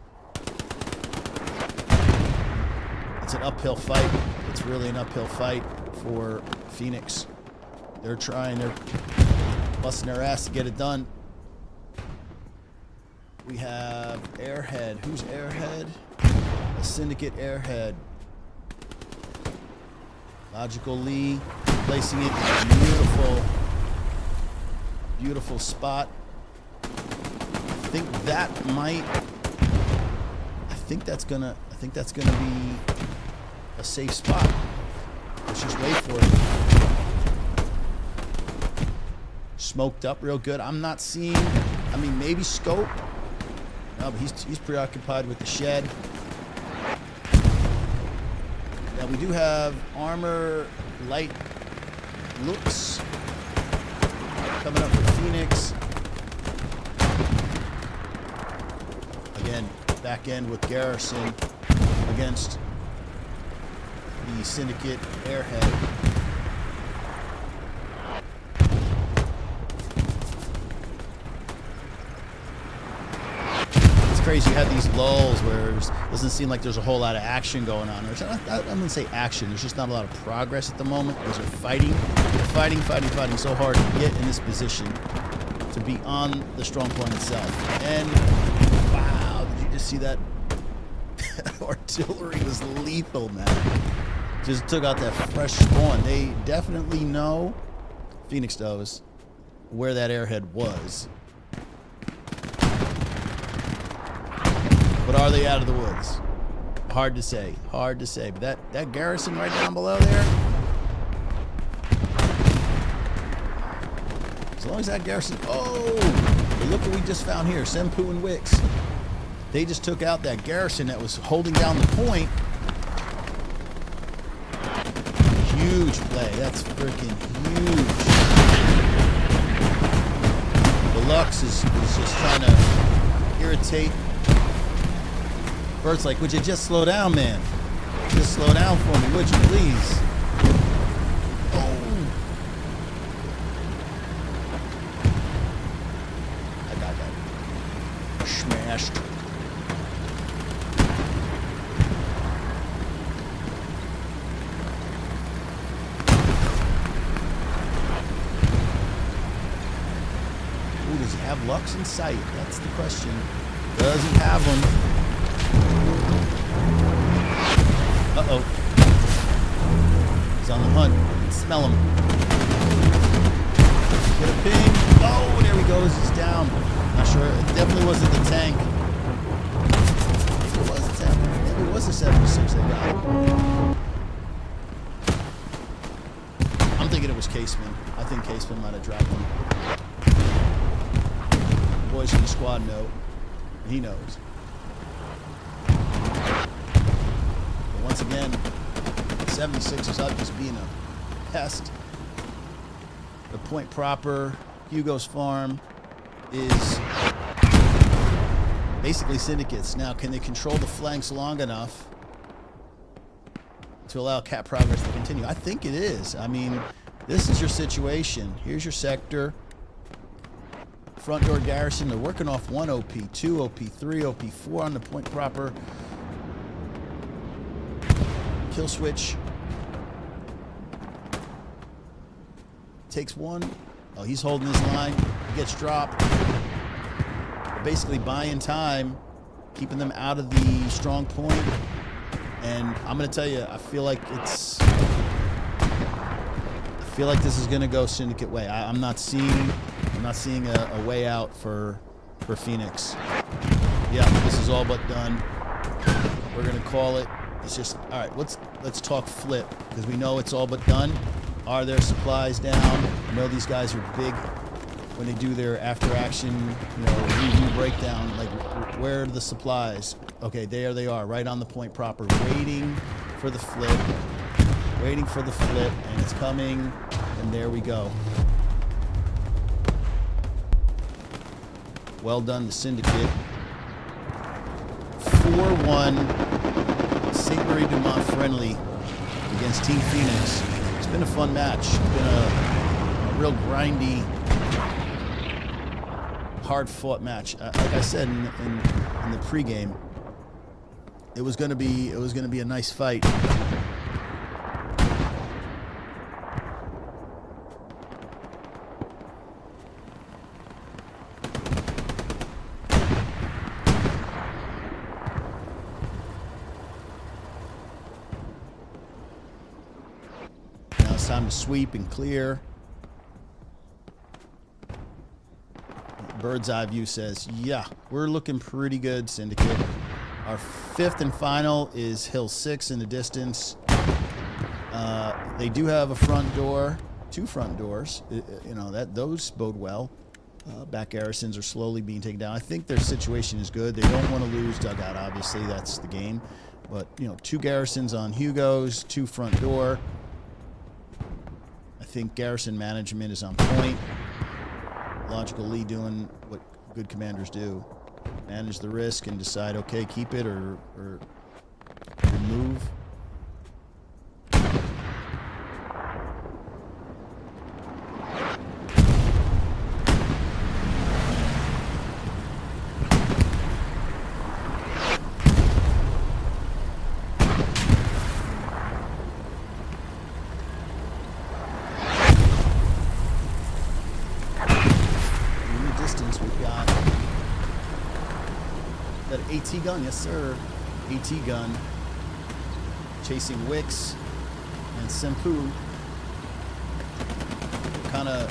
It's an uphill fight. It's really an uphill fight for Phoenix. They're busting their ass to get it done. We have Airhead. Who's Airhead? A Syndicate Airhead. Logical Lee placing it in a beautiful spot. I think that's gonna be a safe spot. Let's just wait for it. Smoked up real good. I'm not seeing, maybe scope. No, but he's preoccupied with the shed. Now we do have armor light looks coming up for Phoenix. Again, back end with garrison against the Syndicate Airhead. Crazy. You have these lulls where it doesn't seem like there's a whole lot of action going on. I wouldn't say action. There's just not a lot of progress at the moment. Because they're fighting so hard to get in this position to be on the strong point itself. And wow, did you just see that? Artillery was lethal, man. Just took out that fresh spawn. They definitely know, Phoenix does, where that airhead was. But are they out of the woods? Hard to say. But that garrison right down below there, as long as that garrison, but look what we just found here, Sempu and Wix. They just took out that garrison that was holding down the point. Huge play. That's freaking huge. The Lux is just trying to irritate. Bert's like, would you just slow down, man? Just slow down for me, would you, please? Oh. I got that. Smashed. Ooh, does he have Lux in sight? That's the question. Does he have them? Uh-oh. He's on the hunt. Smell him. Get a ping. Oh, there he goes. He's down. Not sure. It definitely wasn't the tank. Maybe it was a tank. Maybe it was a 76 they got. I'm thinking it was Caseman. I think Caseman might have dropped him. The boys in the squad know. He knows. Once again, 76 is up just being a pest. The point proper, Hugo's farm, is basically Syndicates. Now, can they control the flanks long enough to allow cat progress to continue? I think it is. This is your situation. Here's your sector. Front door garrison, they're working off 1 OP, 2 OP, 3 OP, 4 on the point proper. Kill switch. Takes one. Oh, he's holding his line. He gets dropped. They're basically buying time, keeping them out of the strong point. And I'm gonna tell you, I feel like this is gonna go Syndicate way. I'm not seeing a way out for Phoenix. Yeah, this is all but done. We're gonna call it It's just, all right, let's talk flip, because we know it's all but done. Are there supplies down? I know these guys are big when they do their after action, review breakdown, like where are the supplies? Okay, there they are, right on the point proper, waiting for the flip, and it's coming, and there we go. Well done, the Syndicate. 4-1 Sainte-Marie-du-Mont friendly against Team Phoenix. It's been a fun match. It's been a real grindy, hard-fought match. Like I said in the pregame, it was going to be a nice fight. Time to sweep and clear. Bird's eye view says, yeah, we're looking pretty good, Syndicate. Our fifth and final is Hill 6 in the distance. They do have a front door, 2 front doors. Those bode well. Back garrisons are slowly being taken down. I think their situation is good. They don't want to lose Dugout, obviously. That's the game. But, 2 garrisons on Hugo's, 2 front door. I think garrison management is on point. Logical Lee doing what good commanders do. Manage the risk and decide, okay, keep it or remove. AT gun, yes sir. AT gun. Chasing Wicks and Sempu. Kind of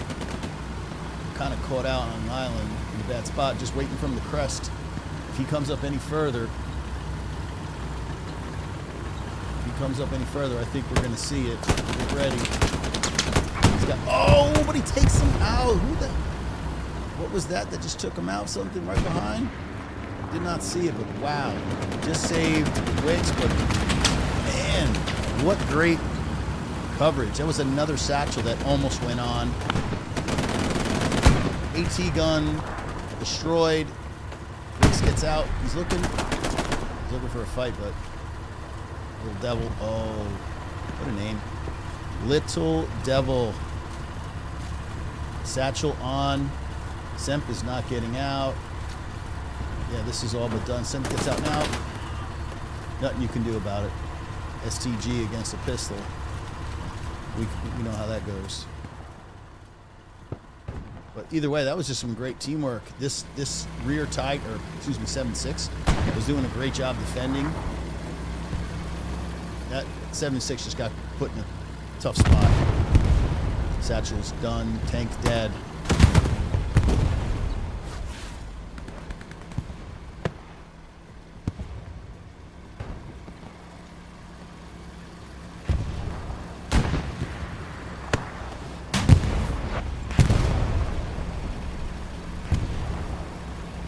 caught out on an island in a bad spot, just waiting from the crest. If he comes up any further, I think we're gonna see it. Get ready. He's got, but he takes him out. What was that just took him out? Something right behind? Did not see it, but wow. Just saved Wicks, but man, what great coverage. That was another satchel that almost went on. AT gun destroyed. Wicks gets out. He's looking for a fight, but Little Devil. Oh, what a name. Little Devil. Satchel on. Semp is not getting out. Yeah, this is all but done. Semp gets out now. Nothing you can do about it. STG against a pistol. We know how that goes. But either way, that was just some great teamwork. This rear tight, 7-6, was doing a great job defending. That 7-6 just got put in a tough spot. Satchel's done. Tank dead.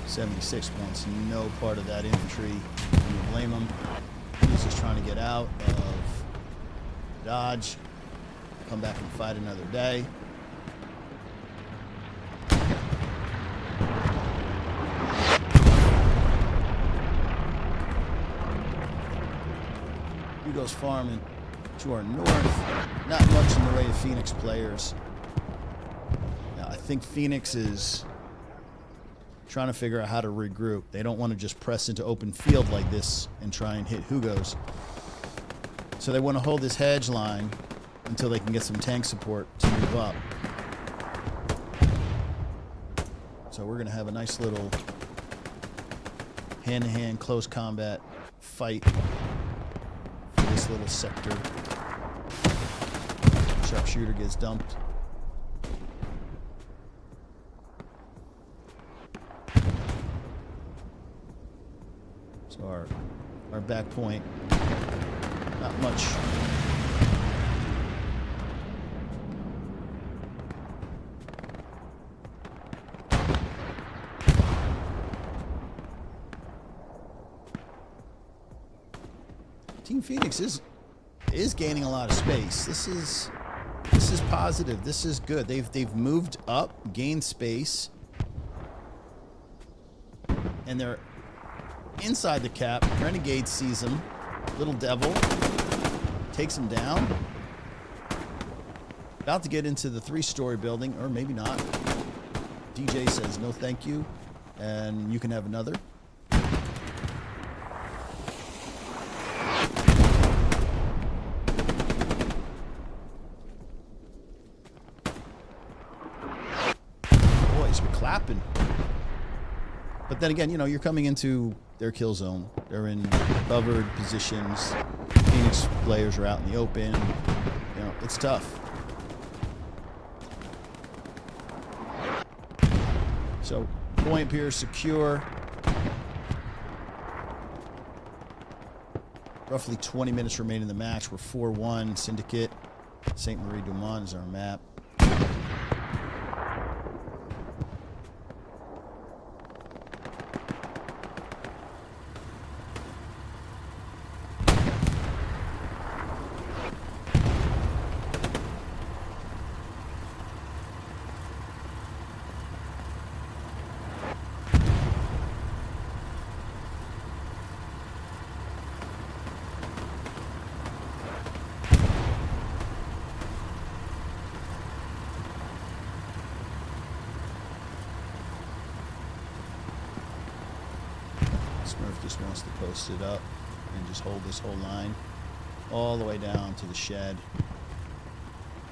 '76 wants no part of that infantry. You blame him. He's just trying to get out of Dodge, come back and fight another day. Hugo's farming to our north. Not much in the way of Phoenix players. Now, I think Phoenix is trying to figure out how to regroup. They don't want to just press into open field like this and try and hit Hugo's. So they want to hold this hedge line until they can get some tank support to move up. So we're going to have a nice little hand-to-hand close combat fight for this little sector. Sharpshooter gets dumped. So our back point Not much. Team Phoenix is gaining a lot of space. This is positive. This is good. They've moved up, gained space, and they're inside the cap. Renegade sees him. Little Devil takes him down. About to get into the 3-story building, or maybe not. DJ says no thank you, and you can have another. Boys, we're clapping. But then again, you know, you're coming into their kill zone. They're in covered positions. Phoenix players are out in the open. You know, it's tough. So, point here secure. Roughly 20 minutes remain in the match. We're 4-1. Syndicate. Sainte-Marie-du-Mont is our map. Smurf just wants to post it up and just hold this whole line all the way down to the shed.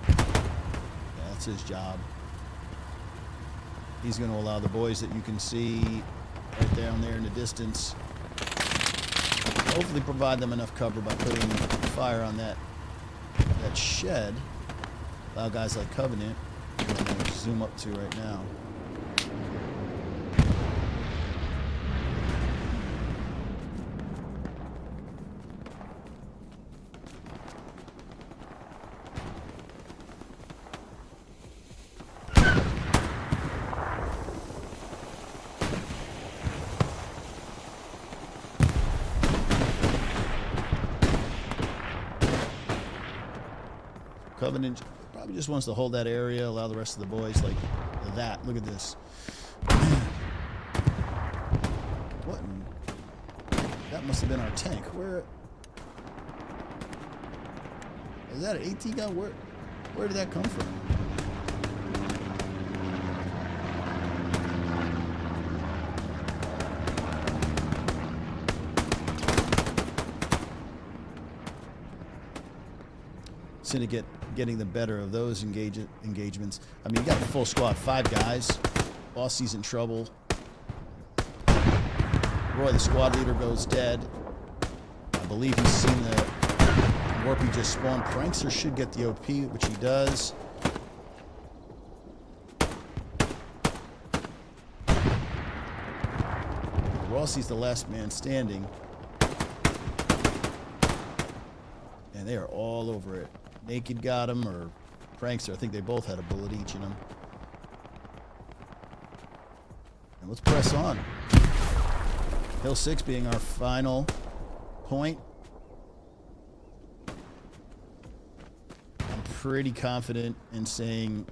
Yeah, that's his job. He's going to allow the boys that you can see right down there in the distance, hopefully provide them enough cover by putting fire on that shed. Allow guys like Covenant, I'm going to zoom up to right now. Covenant probably just wants to hold that area, allow the rest of the boys like that. Look at this. What? That must have been our tank. Where is that? An AT gun? Where did that come from? Syndicate getting the better of those engagements. I mean, you got a full squad, 5 guys. Bossy's in trouble. Roy, the squad leader, goes dead. I believe he's seen the Warpy just spawn. Prankster should get the OP, which he does. Rossi's the last man standing. And they are all over it. Naked got him, or Prankster. I think they both had a bullet each in them. And let's press on. Hill 6 being our final point. I'm pretty confident in saying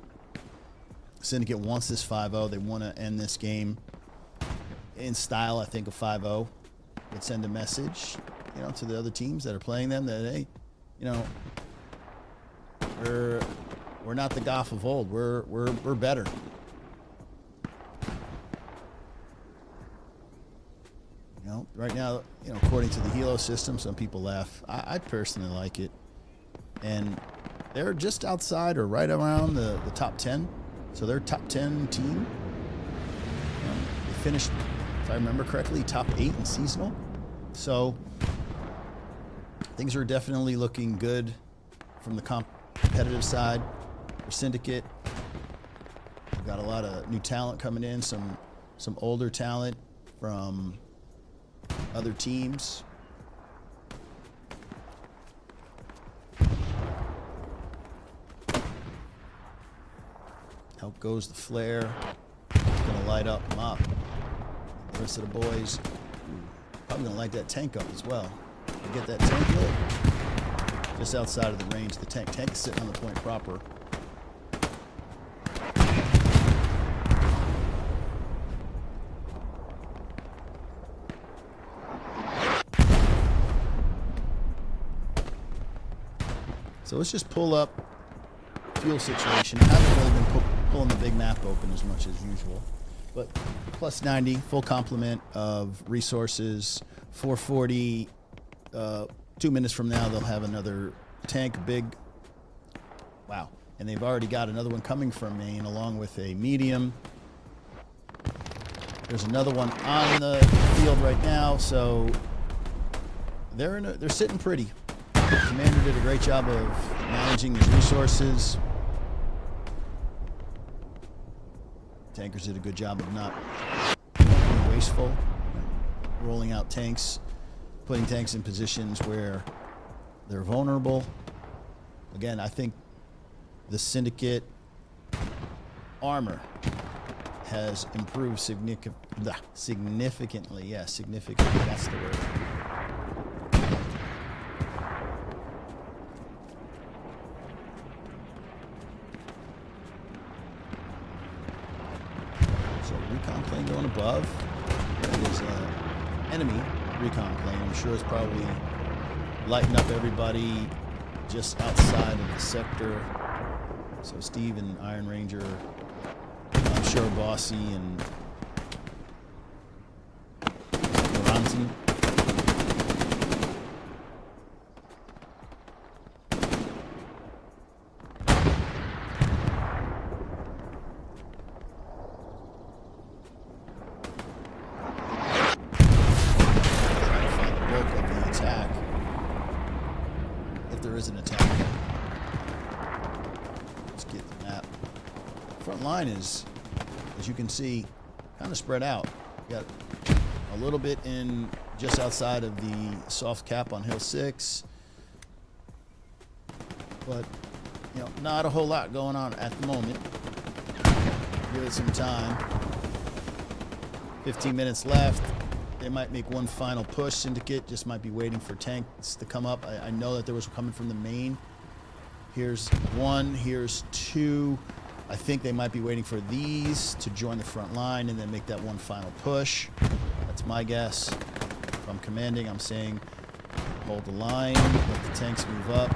Syndicate wants this 5-0. They want to end this game in style, I think, of 5-0. Would send a message, you know, to the other teams that are playing them that, hey, you know, we're not the Goff of old. We're better. You know, right now, you know, according to the Helo system, some people laugh. I personally like it, and they're just outside or right around the top 10. So they're top 10 team. They finished, if I remember correctly, top 8 in seasonal. So things are definitely looking good from the competitive side for Syndicate. We've got a lot of new talent coming in, some older talent from other teams. Out goes the flare. Gonna light up Mop. The rest of the boys probably gonna light that tank up as well. Get that tank lit. Just outside of the range of the tank. Tank is sitting on the point proper. So let's just pull up fuel situation. I haven't really been pulling the big map open as much as usual. But plus 90, full complement of resources. 440, 2 minutes from now they'll have another tank, big. Wow. And they've already got another one coming from Maine along with a medium. There's another one on the field right now, so they're sitting pretty. The commander did a great job of managing his resources. Tankers did a good job of not being wasteful, rolling out tanks, putting tanks in positions where they're vulnerable. Again, I think the Syndicate armor has improved significantly. Yeah, significantly. That's the word. Recon plane going above. There's an enemy recon plane. I'm sure it's probably lighting up everybody just outside of the sector. So Steve and Iron Ranger, I'm sure Bossy and Ronson. Line is, as you can see, kind of spread out. You got a little bit in just outside of the soft cap on Hill 6, but not a whole lot going on at the moment. Give it some time. 15 minutes left. They might make one final push. Syndicate just might be waiting for tanks to come up. I know that there was coming from the main. Here's one. Here's two. I think they might be waiting for these to join the front line and then make that one final push. That's my guess. If I'm commanding, I'm saying hold the line, let the tanks move up,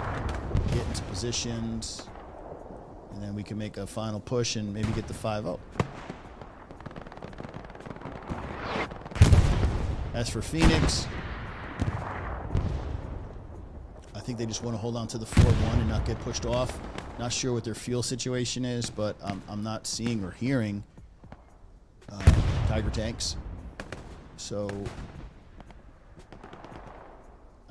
get into positions, and then we can make a final push and maybe get the 5-0. As for Phoenix, I think they just want to hold on to the 4-1 and not get pushed off. Not sure what their fuel situation is, but I'm not seeing or hearing Tiger tanks. So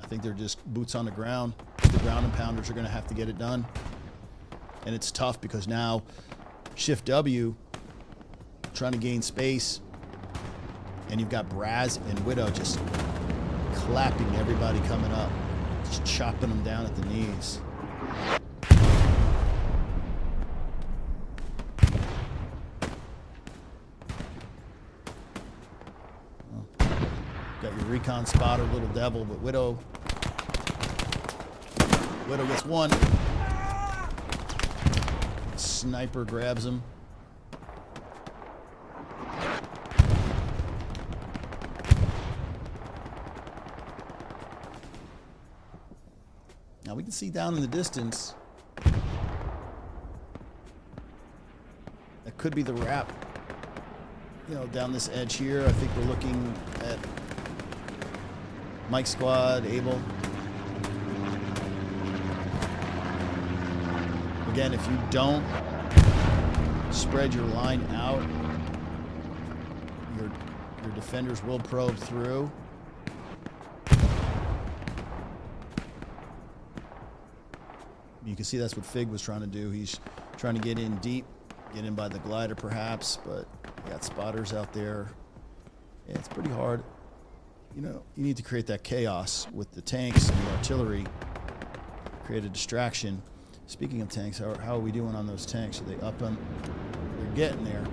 I think they're just boots on the ground. The ground and pounders are going to have to get it done. And it's tough because now Shift W trying to gain space, and you've got Braz and Widow just clapping everybody coming up, just chopping them down at the knees. Got your recon spotter, Little Devil, but Widow gets one. Sniper grabs him. Now we can see down in the distance. That could be the wrap. Down this edge here. I think we're looking at Mike Squad, Abel. Again, if you don't spread your line out, your defenders will probe through. You can see that's what Fig was trying to do. He's trying to get in deep, get in by the glider perhaps, but you got spotters out there. Yeah, it's pretty hard. You need to create that chaos with the tanks and the artillery, create a distraction. Speaking of tanks, how are we doing on those tanks? Are they up on? getting there.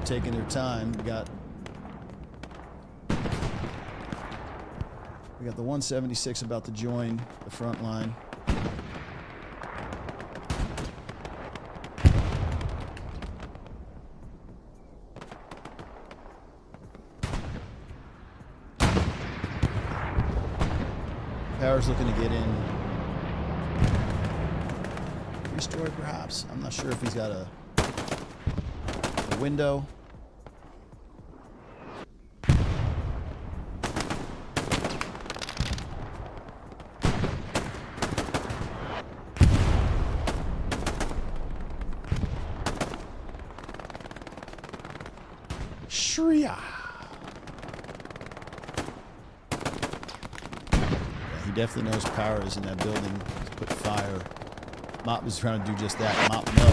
Taking their time. We got the 176 about to join the front line. Power's looking to get in. Three-story, perhaps. I'm not sure if he's got a window. Shria. He definitely knows power is in that building. He's put fire. Mop was trying to do just that. Mop no.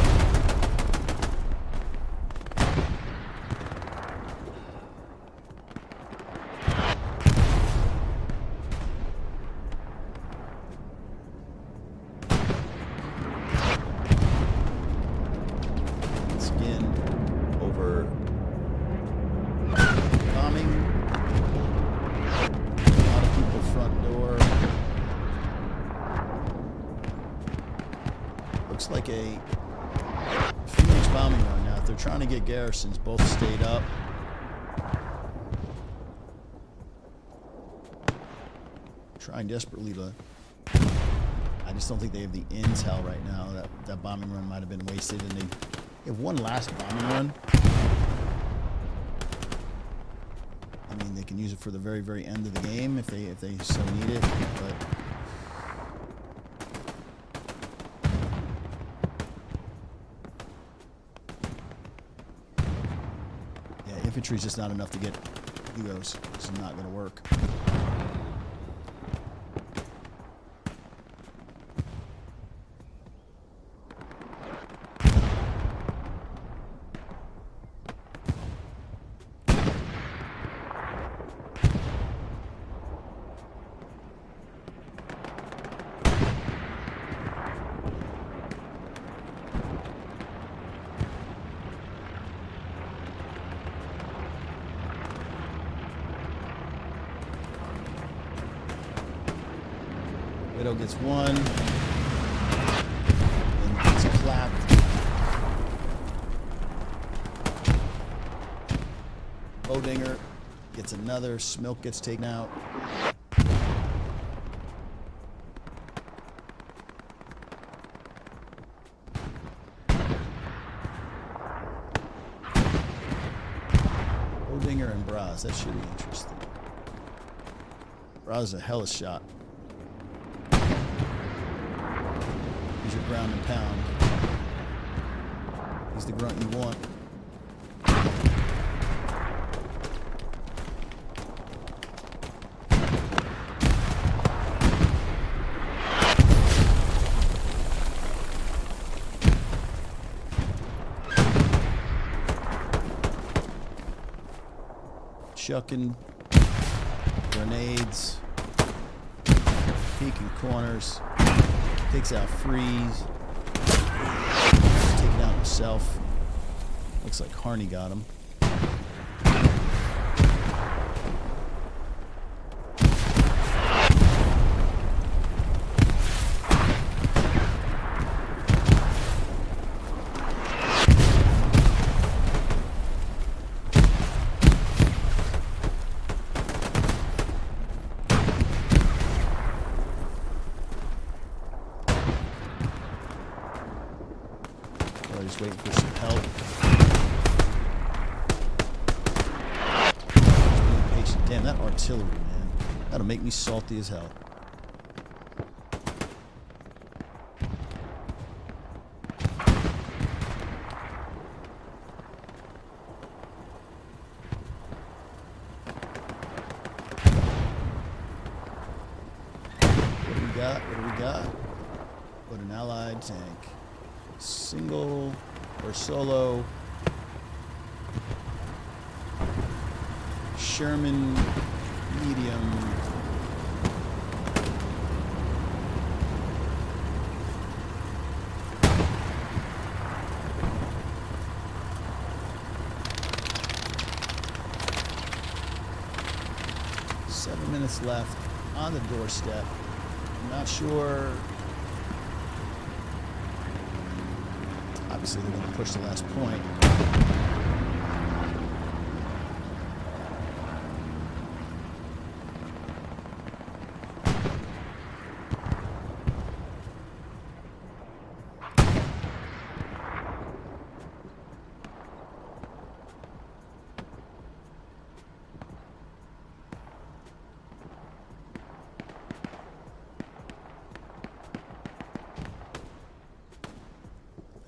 Once again, over bombing. A lot of people front door. Looks like a Phoenix bombing run now. If they're trying to get garrisons, both stayed up. Trying desperately to... I just don't think they have the intel right now. That bombing run might have been wasted, and they have one last bombing run. I mean, they can use it for the very, very end of the game if they so need it, but... Infantry is just not enough to get Hugos. This is not going to work. Helo gets one. And gets clapped. Bowdinger gets another. Smilk gets taken out. Bowdinger and Braz. That should be interesting. Braz is a hellish shot. He's your ground and pound. He's the grunt you want. Chucking grenades, peeking corners, takes out Freeze, taking out himself. Looks like Harney got him. Just waiting for some help. Patient. Damn, that artillery, man. That'll make me salty as hell. What do we got? What do we got? What an allied tank. Single or solo. Sherman medium. 7 minutes left on the doorstep. I'm not sure. Obviously, they're going to push the last point.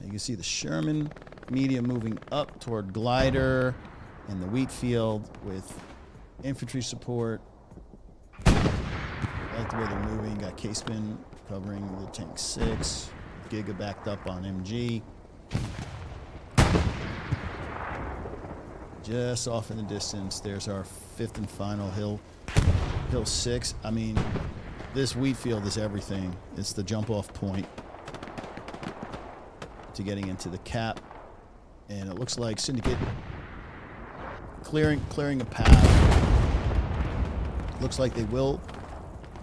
You can see the Sherman medium moving up toward Glider and the wheat field with infantry support. I like the way they're moving. Got K-Spin covering the Tank 6. Giga backed up on MG. Just off in the distance, there's our fifth and final Hill 6. I mean, this wheat field is everything. It's the jump-off point to getting into the cap, and it looks like Syndicate clearing a path. Looks like they will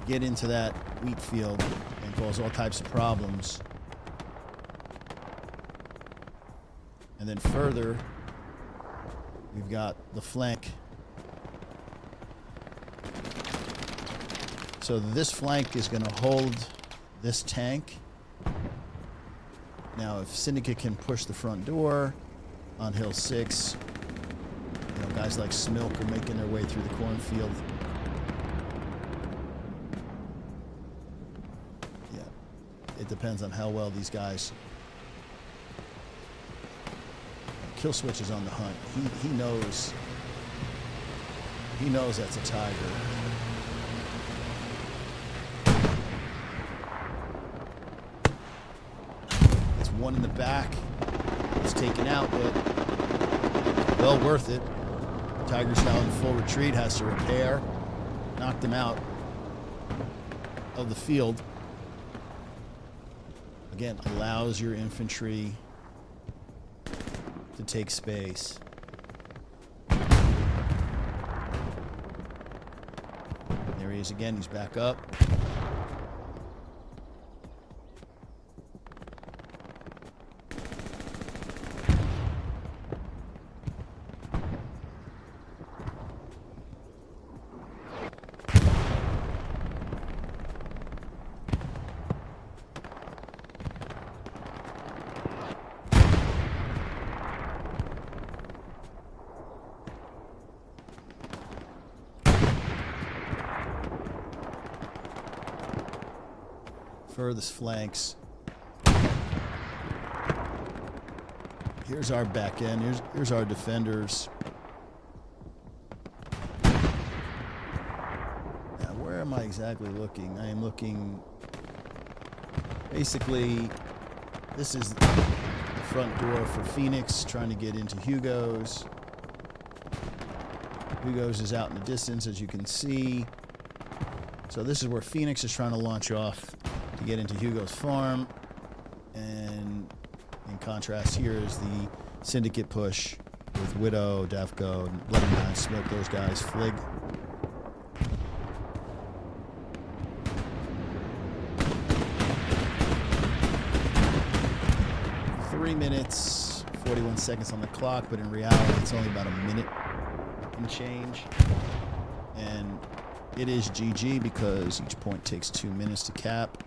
get into that wheat field and cause all types of problems. And then further, we've got the flank. So this flank is going to hold this tank. Now, if Syndicate can push the front door on Hill 6, you know, guys like Smilk are making their way through the cornfield. Yeah, it depends on how well these guys. Kill Switch is on the hunt. He knows. He knows that's a tiger. One in the back was taken out, but well worth it. Tiger's now in full retreat, has to repair. Knocked him out of the field. Again, allows your infantry to take space. There he is again, he's back up. Furthest flanks. Here's our back end. Here's our defenders. Now, where am I exactly looking? I am looking. Basically, this is the front door for Phoenix, trying to get into Hugo's. Hugo's is out in the distance, as you can see. So this is where Phoenix is trying to launch off to get into Hugo's farm, and in contrast here is the Syndicate push with Widow, Defco, and Bloody Nine, Smoke, those guys, Flig. Three minutes, 41 seconds on the clock, but in reality it's only about a minute and change. And it is GG because each point takes 2 minutes to cap.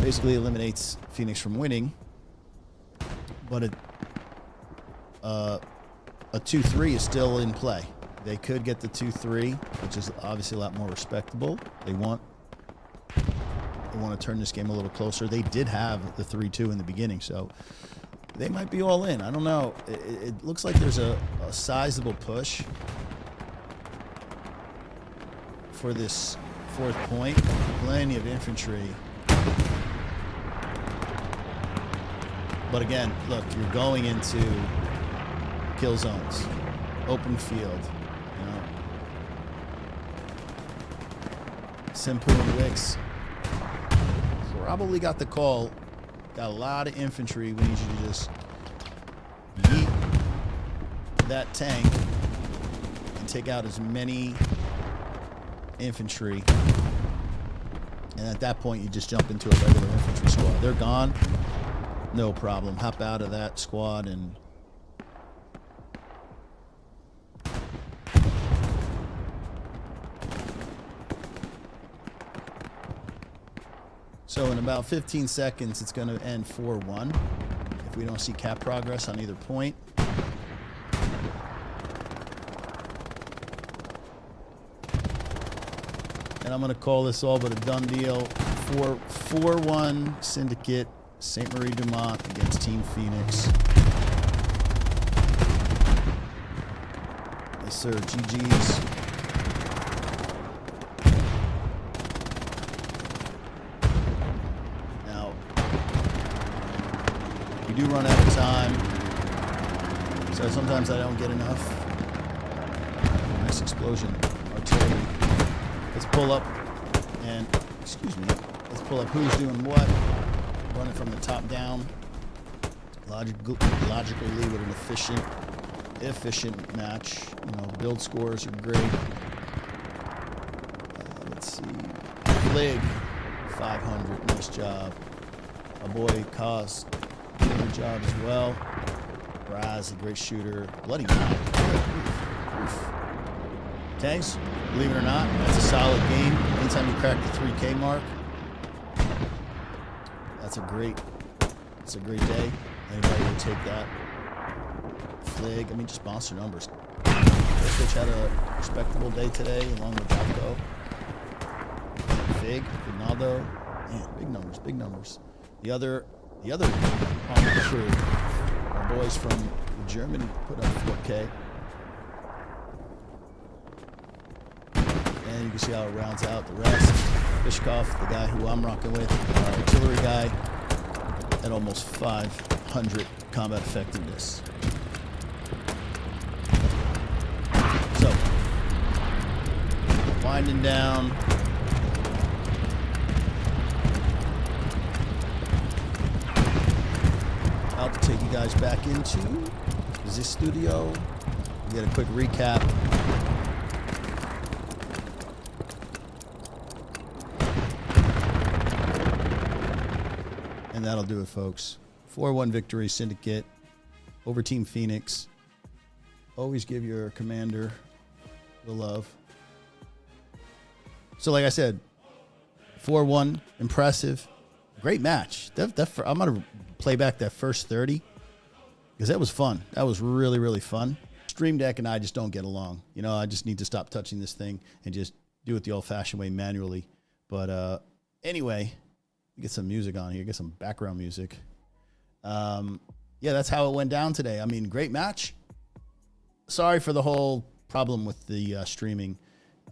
Basically eliminates Phoenix from winning, but a 2-3 is still in play. They could get the 2-3, which is obviously a lot more respectable. They want to turn this game a little closer. They did have the 3-2 in the beginning, so they might be all in. I don't know. It looks like there's a sizable push for this fourth point. Plenty of infantry. But again, look, you're going into kill zones, open field, you know. Simpu and Wicks probably got the call. Got a lot of infantry. We need you to just yeet that tank and take out as many infantry. And at that point, you just jump into a regular infantry squad. They're gone. No problem. Hop out of that squad and... So in about 15 seconds, it's going to end 4-1 if we don't see cap progress on either point. And I'm going to call this all but a done deal. 4-1 Syndicate Sainte-Marie-du-Mont against Team Phoenix. Yes, sir. GG's. Do run out of time, so sometimes I don't get enough. Nice explosion, artillery. Let's pull up and, excuse me, let's pull up who's doing what. Running from the top down, logically with an efficient match. You know, build scores are great. Let's see, Flig, 500, nice job. My boy Cos. Good job as well. Raz, a great shooter. Bloody God. Tanks, believe it or not, that's a solid game. Anytime you crack the 3K mark, that's a great day. Anybody would take that. Flig, I mean, just monster numbers. Switch had a respectable day today, along with Dugo. Fig, Ronaldo. Man, big numbers. The other on the crew, our boys from Germany put up 4K. And you can see how it rounds out the rest. Fishkov, the guy who I'm rocking with, our artillery guy, at almost 500 combat effectiveness. So, winding down. Out to take you guys back into this studio. Get a quick recap. And that'll do it, folks. 4-1 victory, Syndicate over Team Phoenix. Always give your commander the love. So like I said, 4-1, impressive. Great match. I'm going to play back that first 30 because that was fun. That was really, really fun. Stream Deck and I just don't get along. You know, I just need to stop touching this thing and just do it the old-fashioned way manually. But anyway, get some music on here, get some background music. Yeah, that's how it went down today. I mean, great match. Sorry for the whole problem with the streaming.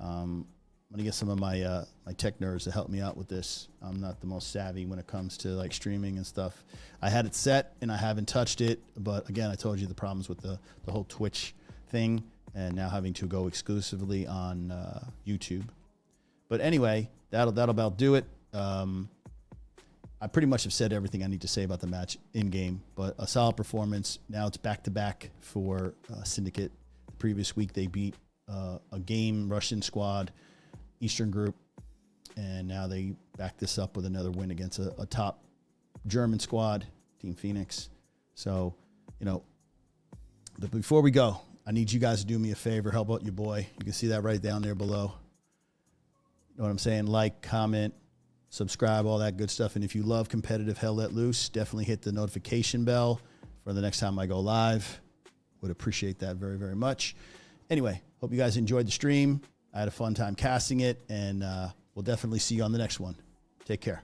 I'm gonna get some of my my tech nerds to help me out with this. I'm not the most savvy when it comes to like streaming and stuff. I had it set and I haven't touched it, but again, I told you the problems with the whole Twitch thing, and now having to go exclusively on YouTube. But anyway, that'll about do it. I pretty much have said everything I need to say about the match in game, but a solid performance. Now it's back to back for Syndicate. The previous week they beat a game Russian squad, Eastern Group, and now they back this up with another win against a top German squad, Team Phoenix. So, you know, but before we go, I need you guys to do me a favor. Help out your boy. You can see that right down there below. You know what I'm saying? Like, comment, subscribe, all that good stuff. And if you love competitive Hell Let Loose, definitely hit the notification bell for the next time I go live. Would appreciate that very, very much. Anyway, hope you guys enjoyed the stream. I had a fun time casting it, and we'll definitely see you on the next one. Take care.